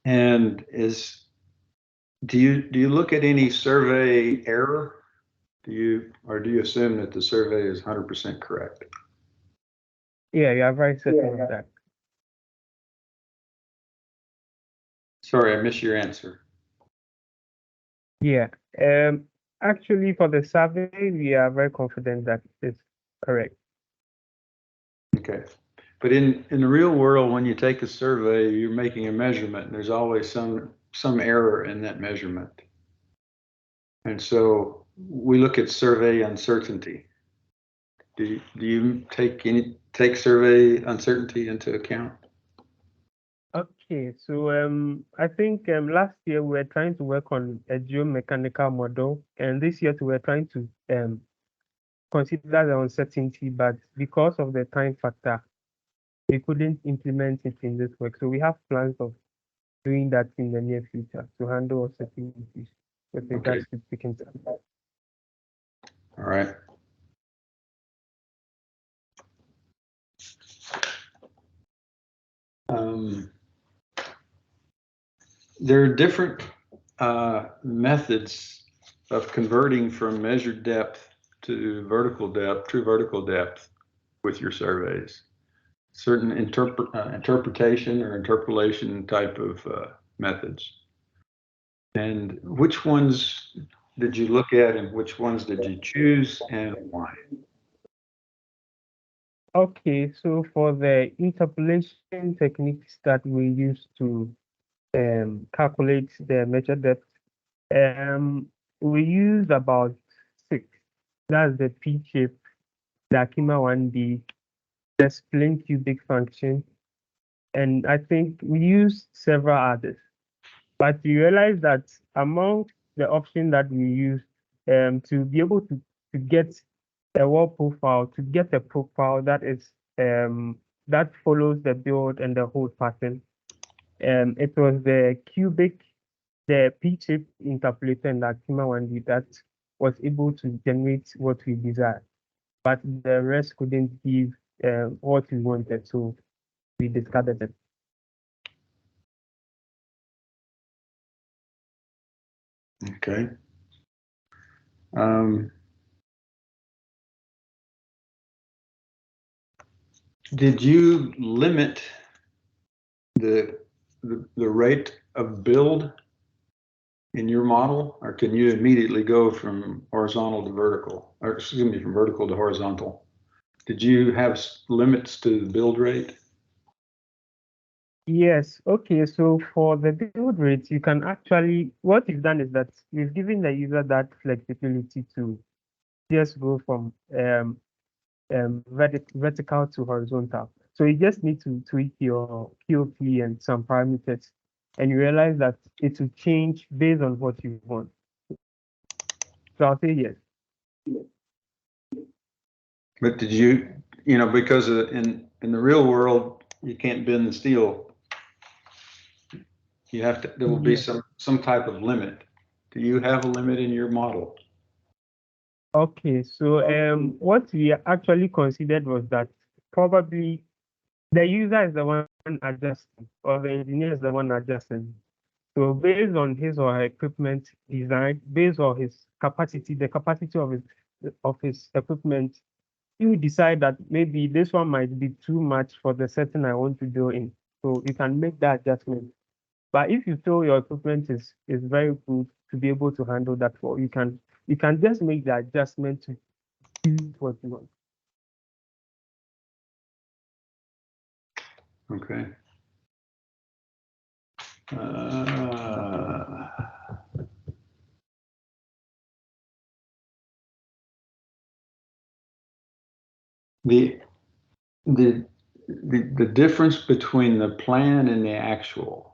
And do you look at any survey error? Do you assume that the survey is 100% correct? Yeah, you are very certain of that. Sorry, I missed your answer. Yeah. Actually, for the survey, we are very confident that it's correct. Okay. But in the real world, when you take a survey, you're making a measurement, and there's always some error in that measurement. And so we look at survey uncertainty. Do you take survey uncertainty into account? Okay, so I think last year we were trying to work on a geomechanical model, and this year we were trying to consider the uncertainty, but because of the time factor, we couldn't implement it in this work. So we have plans of doing that in the near future to handle uncertainties with regards to picking time. All right. There are different methods of converting from measured depth to vertical depth, true vertical depth with your surveys. Certain interpretation or interpolation type of methods. And which ones did you look at and which ones did you choose and why? Okay, so for the interpolation techniques that we use to calculate the measured depth, we use about 6. That's the P shape, the Akima 1D, the spline cubic function, and I think we use several others. But you realize that among the option that we use to be able to get a wall profile, to get a profile that is that follows the build and the whole pattern, it was the cubic, the P-shape interpolator and the Akima 1D that was able to generate what we desired. But the rest couldn't give what we wanted, so we discarded it. Okay. Did you limit the rate of build in your model, or can you immediately go from horizontal to vertical, or excuse me, from vertical to horizontal? Did you have limits to the build rate? Yes, okay, so for the build rate, you can actually, what you've done is that you've given the user that flexibility to just go from vertical to horizontal. So you just need to tweak your POP and some parameters, and you realize that it will change based on what you want. So I'll say yes. But did you, because in the real world, you can't bend the steel. You have to, there will be Yes. some type of limit. Do you have a limit in your model? Okay, so what we actually considered was that probably the user is the one adjusting, or the engineer is the one adjusting. So based on his or her equipment design, based on his capacity, the capacity of his equipment, you decide that maybe this one might be too much for the setting I want to do in. So you can make that adjustment. But if you feel your equipment is very good to be able to handle that for, you can just make the adjustment to do what you want. Okay. The difference between the plan and the actual,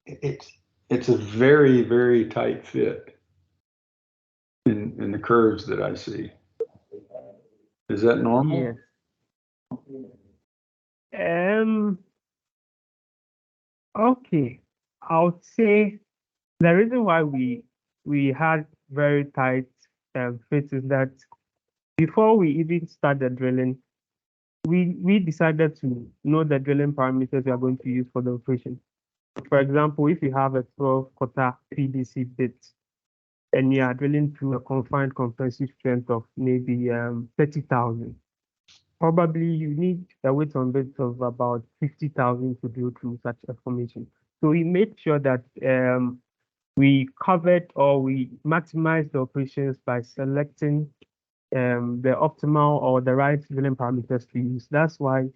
it's a very, very tight fit in the curves that I see. Is that normal? Yes. Okay. I would say the reason why we had very tight fits is that before we even start the drilling, we decided to know the drilling parameters we are going to use for the operation. For example, if you have a 12-quarter PDC bit and you are drilling through a confined compressive strength of maybe 30,000, probably you need a weight on bit of about 50,000 to drill through such a formation. So we made sure that we covered or we maximized the operations by selecting the optimal or the right drilling parameters to use. That's why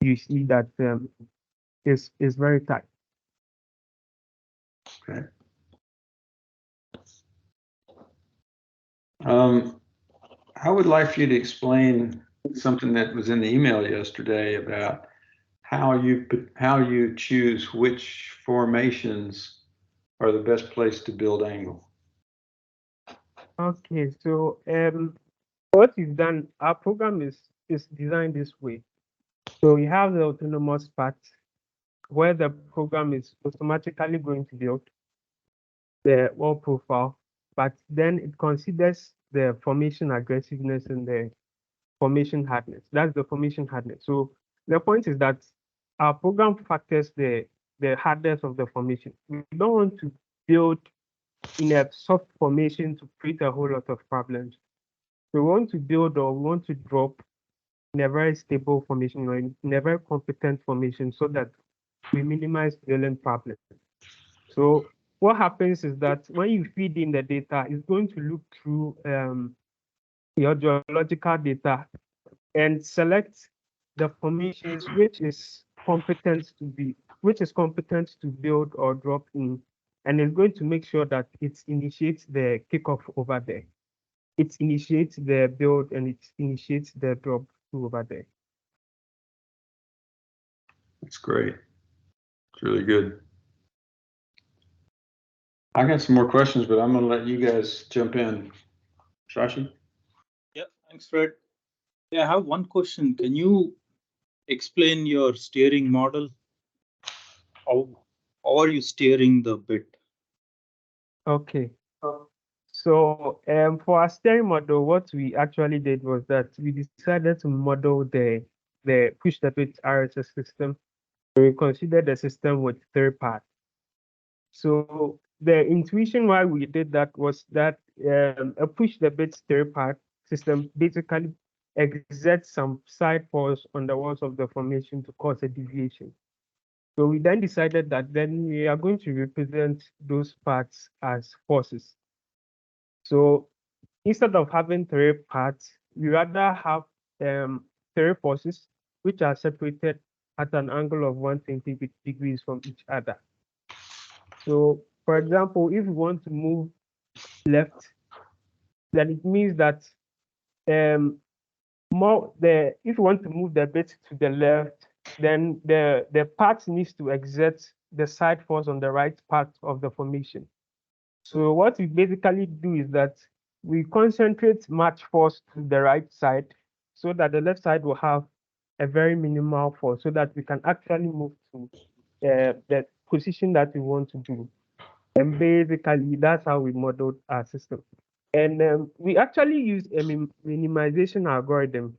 you see that is very tight. Okay. I would like for you to explain something that was in the email yesterday about how you choose which formations are the best place to build angle. Okay, so what we've done, our program is designed this way. So we have the autonomous part where the program is automatically going to build the wall profile, but then it considers the formation aggressiveness and the formation hardness. That's the formation hardness. So the point is that our program factors the hardness of the formation. We don't want to build in a soft formation to create a whole lot of problems. We want to build or we want to drop in a very stable formation or in a very competent formation so that we minimize drilling problems. So what happens is that when you feed in the data, it's going to look through your geological data and select the formations which is competent to build or drop in, and it's going to make sure that it initiates the kickoff over there. It initiates the build and it initiates the drop over there. That's great. It's really good. I got some more questions, but I'm going to let you guys jump in. Shashi? Yeah, thanks, Fred. Yeah, I have one question. Can you explain your steering model? How are you steering the bit? Okay. So for our steering model, what we actually did was that we decided to model the push the bit RSS system. We considered the system with 3 parts. So the intuition why we did that was that a push the bit 3 part system basically exerts some side force on the walls of the formation to cause a deviation. So we then decided that then we are going to represent those parts as forces. So instead of having 3 parts, we rather have 3 forces which are separated at an angle of 120 degrees from each other. So, for example, if we want to move left, then it means that if you want to move the bit to the left, then the part needs to exert the side force on the right part of the formation. So what we basically do is that we concentrate much force to the right side so that the left side will have a very minimal force so that we can actually move to the position that we want to do. And basically, that's how we modeled our system. And we actually use a minimization algorithm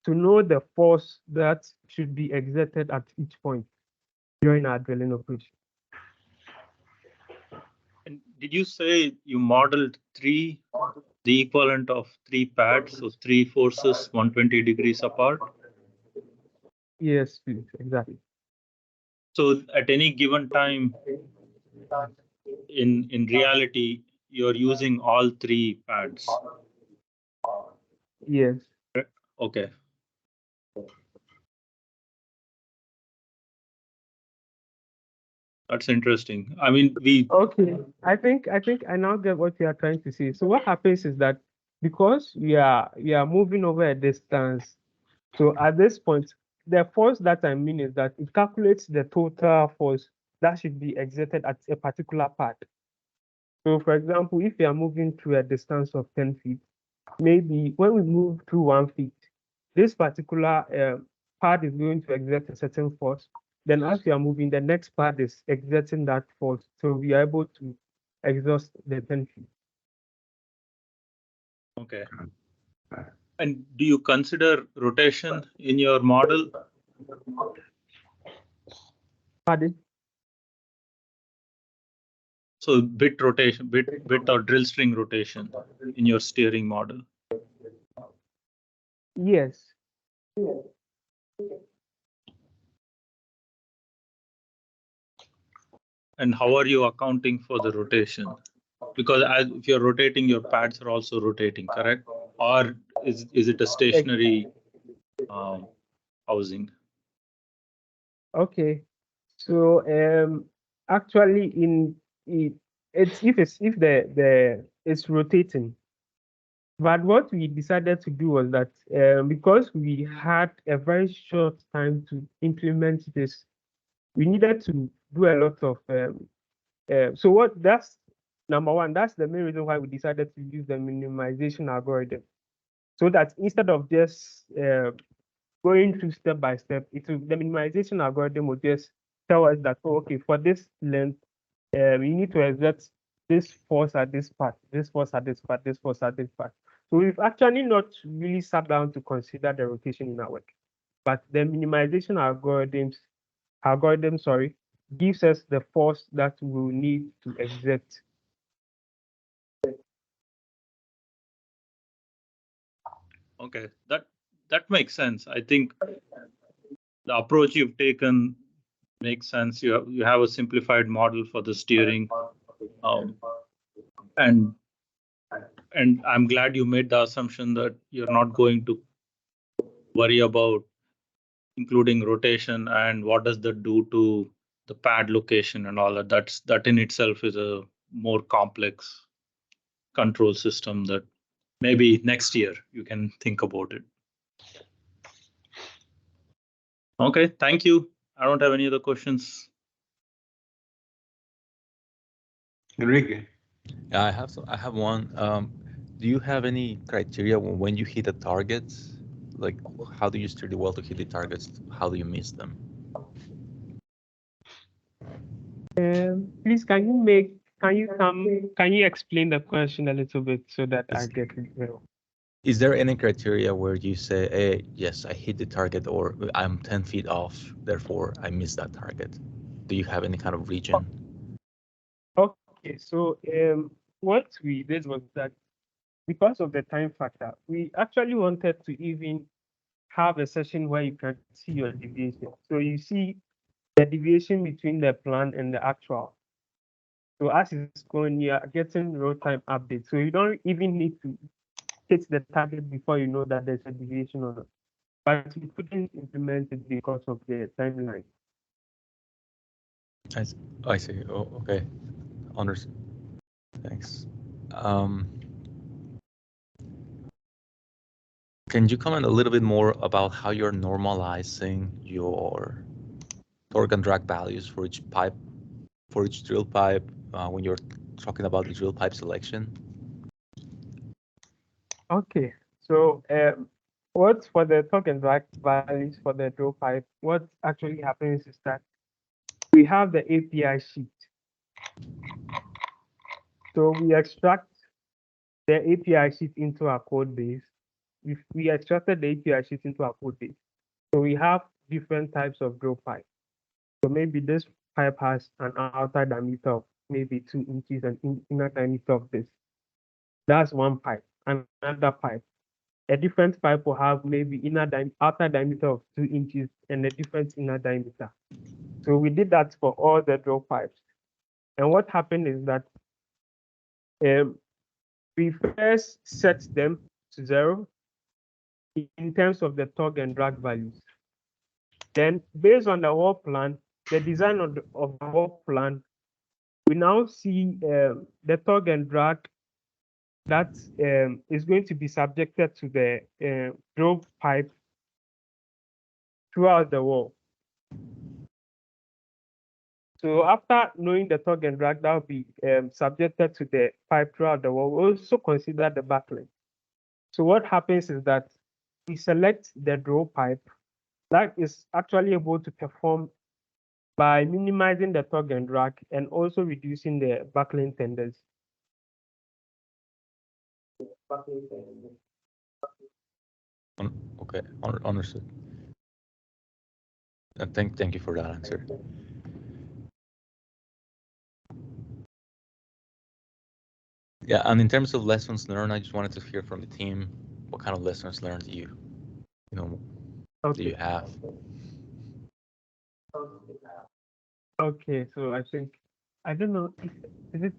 to know the force that should be exerted at each point during our drilling operation. And did you say you modeled the equivalent of 3 pads, so 3 forces 120 degrees apart? Yes, please, exactly. So at any given time, in reality, you're using all 3 pads. Yes. Okay. That's interesting. I mean, Okay. I think I now get what you are trying to say. So what happens is that because we are moving over a distance, so at this point, the force that I mean is that it calculates the total force that should be exerted at a particular part. So for example, if you are moving through a distance of 10 feet, maybe when we move through 1 feet, this particular part is going to exert a certain force. Then as we are moving, the next part is exerting that force. So we are able to exhaust the 10 feet. okay. And do you consider rotation in your model? Pardon? So bit rotation, bit or drill string rotation in your steering model. Yes. And how are you accounting for the rotation? Because if you're rotating, your pads are also rotating, correct? Or is it a stationary housing? Okay. So actually it's if it's rotating. But what we decided to do was that because we had a very short time to implement this, we needed to do a lot of so that's number one, that's the main reason why we decided to use the minimization algorithm. So that instead of just going through step by step, the minimization algorithm will just tell us that, oh, okay, for this length, we need to exert this force at this part, this force at this part, this force at this part. So we've actually not really sat down to consider the rotation in our work, but the minimization algorithm, gives us the force that we'll need to exert. Okay, that makes sense. I think the approach you've taken makes sense. You have a simplified model for the steering, and I'm glad you made the assumption that you're not going to worry about including rotation and what does that do to the pad location and all that. That in itself is a more complex control system that maybe next year you can think about it. Okay, thank you. I don't have any other questions. Enrique. Yeah, I have one. Do you have any criteria when you hit the targets? Like, how do you steer the well to hit the targets? How do you miss them? Please, can you explain the question a little bit so that I get it well? Is there any criteria where you say, hey, yes, I hit the target, or I'm 10 feet off, therefore I missed that target? Do you have any kind of region? Okay, so what we did was that because of the time factor, we actually wanted to even have a session where you can see your deviation. So you see the deviation between the plan and the actual. So as it's going, you are getting real-time updates. So you don't even need to hit the target before you know that there's a deviation or not. But we couldn't implement it because of the timeline. I see. Oh, okay. Understood. Thanks. Can you comment a little bit more about how you're normalizing your torque and drag values for each pipe, for each drill pipe, when you're talking about the drill pipe selection? Okay, so what's for the torque and drag values for the drill pipe? What actually happens is that we have the API sheet. So we extract the API sheet into our code base. If we extracted the API sheet into our code base, so we have different types of drill pipe. So maybe this pipe has an outer diameter of maybe 2 inches and inner diameter of this. That's one pipe. Another pipe. A different pipe will have maybe outer diameter of 2 inches and a different inner diameter. So we did that for all the drill pipes. And what happened is that we first set them to 0 in terms of the torque and drag values. Then, based on the whole plan, the design of the whole plan, we now see the torque and drag that is going to be subjected to the drill pipe throughout the wall. So after knowing the torque and drag that will be subjected to the pipe throughout the wall, we also consider the backlink. So what happens is that we select the drill pipe that is actually able to perform by minimizing the torque and drag and also reducing the backlink tendency. Okay, understood. Thank you for that answer. Yeah, and in terms of lessons learned, I just wanted to hear from the team what kind of lessons learned do you have? Okay, so I think I don't know is it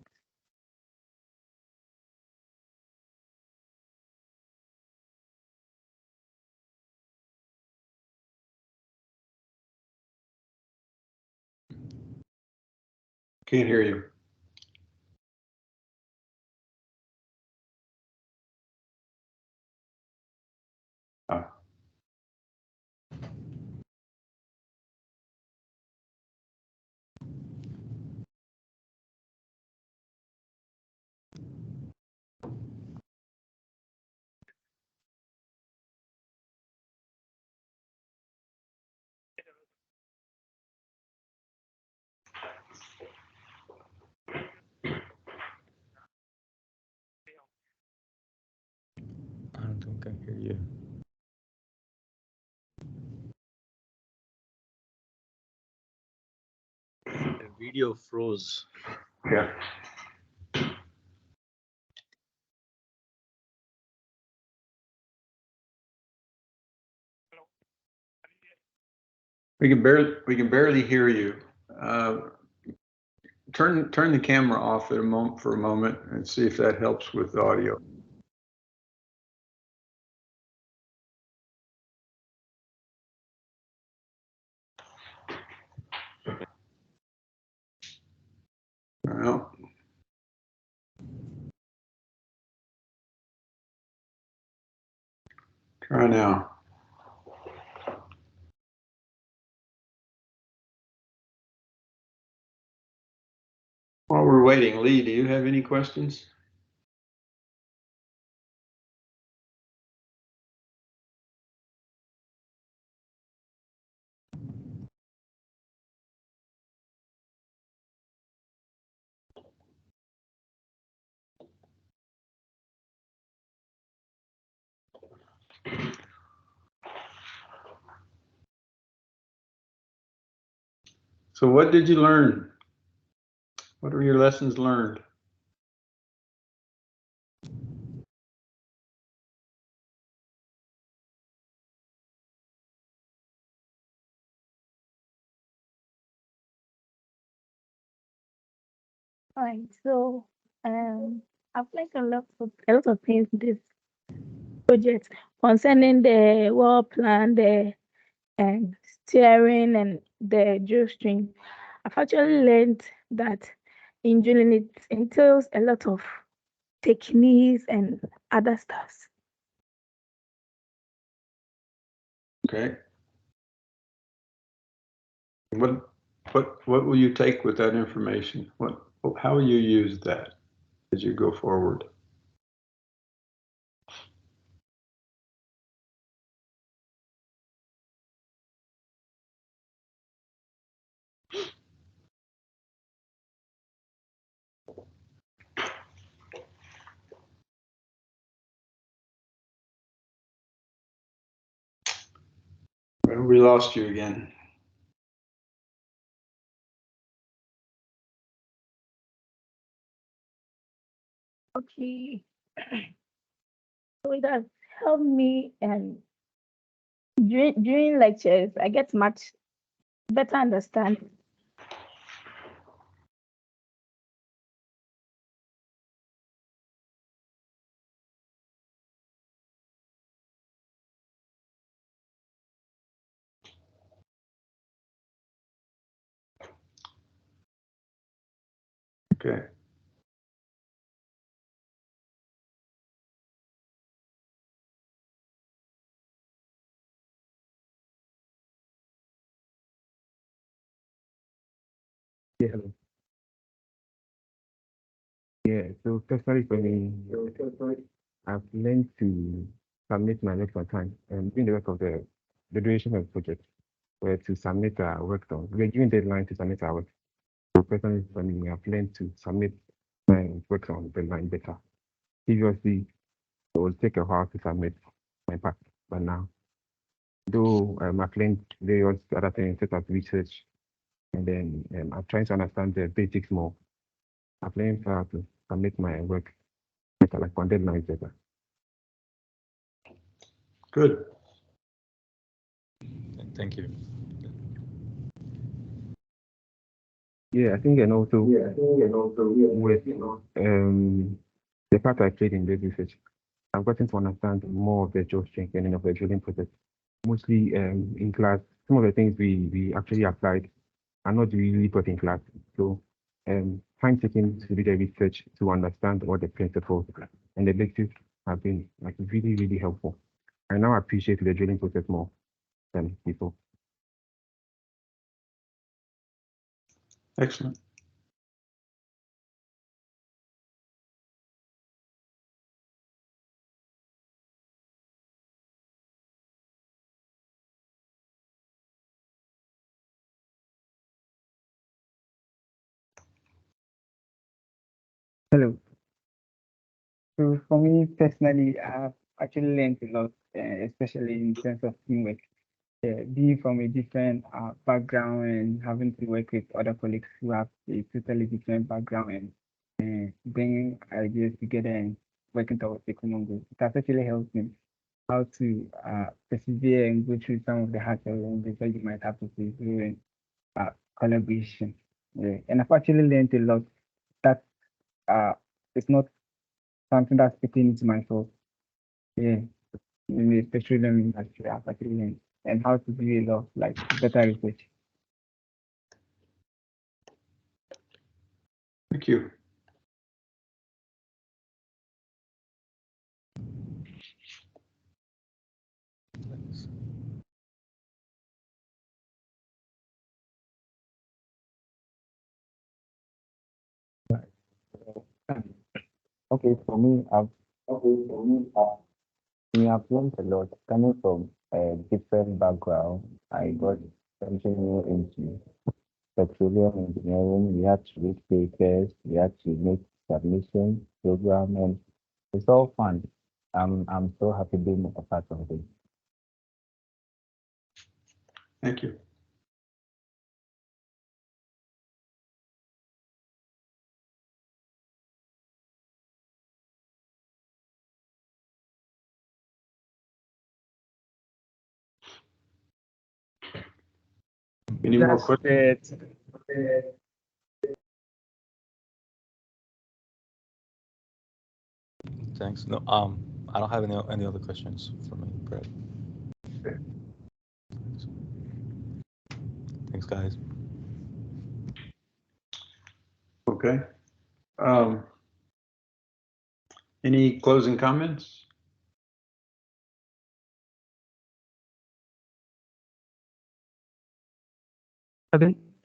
Can't hear you. Oh. I don't think I can hear you. The video froze. Yeah. We can barely hear you. Turn the camera off for a moment and see if that helps with the audio. Well, try now. While we're waiting, Lee, do you have any questions? So what did you learn? What are your lessons learned? Right. So I've learned a lot of things this project concerning the well plan, the steering and the drill string. I've actually learned that in drilling it entails a lot of techniques and other stuff. Okay. What will you take with that information? How will you use that as you go forward? We lost you again. Okay. So it has helped me and during lectures I get much better understanding. Okay. Yeah, hello. Yeah, so personally for me, I've learned to submit my work on time and during the work of the duration of the project, where to submit our work done. We're given deadline to submit our work. So personally for me, I've learned to submit my work on deadline better. Previously, it would take a while to submit my part, but now, though I've learned various other things such as research, and then I'm trying to understand the basics more. I've learned how to submit my work better, like on deadline better. Good. Thank you. Yeah, I think and also with the part I played in this research, I've gotten to understand more of the jaw strengthening of the drilling process. Mostly in class, some of the things we actually applied are not really taught in class. So time taking to do the research to understand all the principles and the lectures have been like really, really helpful. I now appreciate the drilling process more than before. Excellent. Hello. So for me personally, I've actually learned a lot, especially in terms of teamwork. Being from a different background and having to work with other colleagues who have a totally different background and bringing ideas together and working towards a common goal. It has actually helped me how to persevere and go through some of the hard challenges that you might have to face during collaboration. Yeah. And I've actually learned a lot that it's not something that's fitting into myself. Yeah, in the petroleum industry, I've actually learned and how to do a lot like better research. Thank you. Okay, for me, I've learned a lot coming from a different background. I got something new into petroleum engineering. We had to read papers, we had to make submissions, program, and it's all fun. I'm so happy being a part of it. Thank you. Any more questions? Thanks. No, I don't have any other questions for me, Brad. Okay. Thanks, guys. Okay. Any closing comments?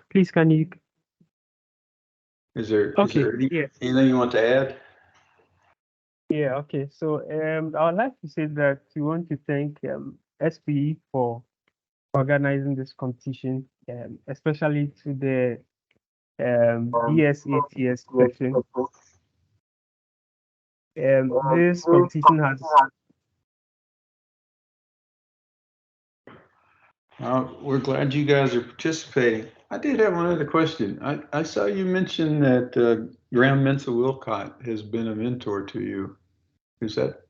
Please, can you? Is there Okay, anything you want to add? Yeah, okay. So I would like to say that we want to thank SPE for organizing this competition, especially to the BSATS section. This competition has We're glad you guys are participating. I did have one other question. I saw you mention that Graham Mensa Wilcott has been a mentor to you. Is that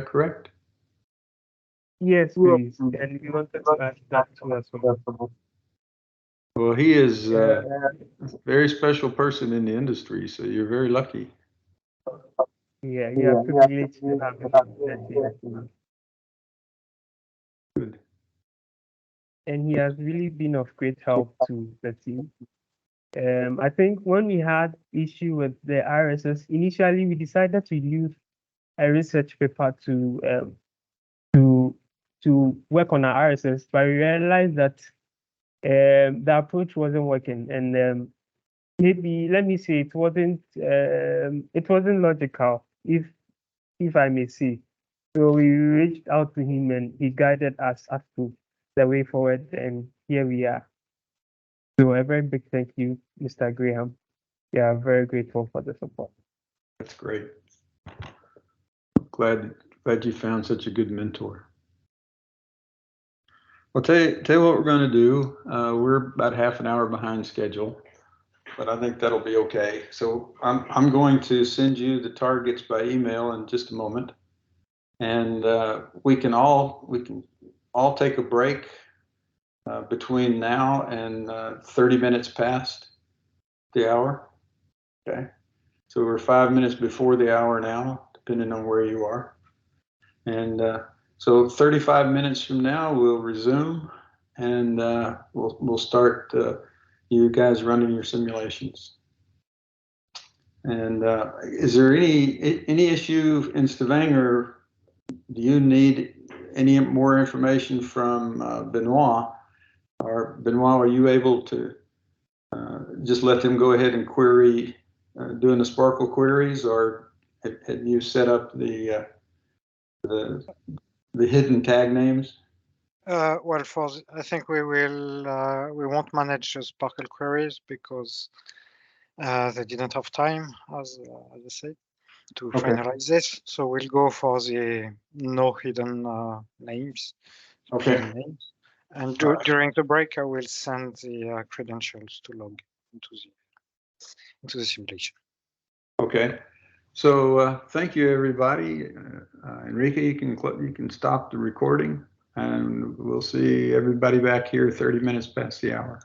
correct? Yes, please. And we wanted to add that to us. Well, he is a very special person in the industry, so you're very lucky. Yeah, we are privileged to have him. Good. And he has really been of great help to the team. I think when we had issue with the RSS, initially we decided to use a research paper to work on our RSS, but we realized that the approach wasn't working, and maybe let me say it wasn't logical, if I may say. So we reached out to him, and he guided us as to the way forward, and here we are. So a very big thank you, Mr. Graham. We are very grateful for the support. That's great. Glad you found such a good mentor. Well, tell you what we're going to do. We're about half an hour behind schedule, but I think that'll be okay. So I'm going to send you the targets by email in just a moment, and we can all take a break between now and 30 minutes past the hour. Okay, so we're 5 minutes before the hour now, depending on where you are, and so 35 minutes from now we'll resume, and we'll start you guys running your simulations. And is there any issue in Stavanger? Do you need any more information from Benoit? Or Benoit, are you able to just let them go ahead and query, doing the Sparkle queries, or have you set up the hidden tag names? Well, I think we won't manage the Sparkle queries because they didn't have time, as I said, to finalize this. So we'll go for the no hidden names. Okay. Hidden names. And during the break, I will send the credentials to log into the simulation. Okay. So thank you, everybody. Enrique, you can stop the recording, and we'll see everybody back here 30 minutes past the hour.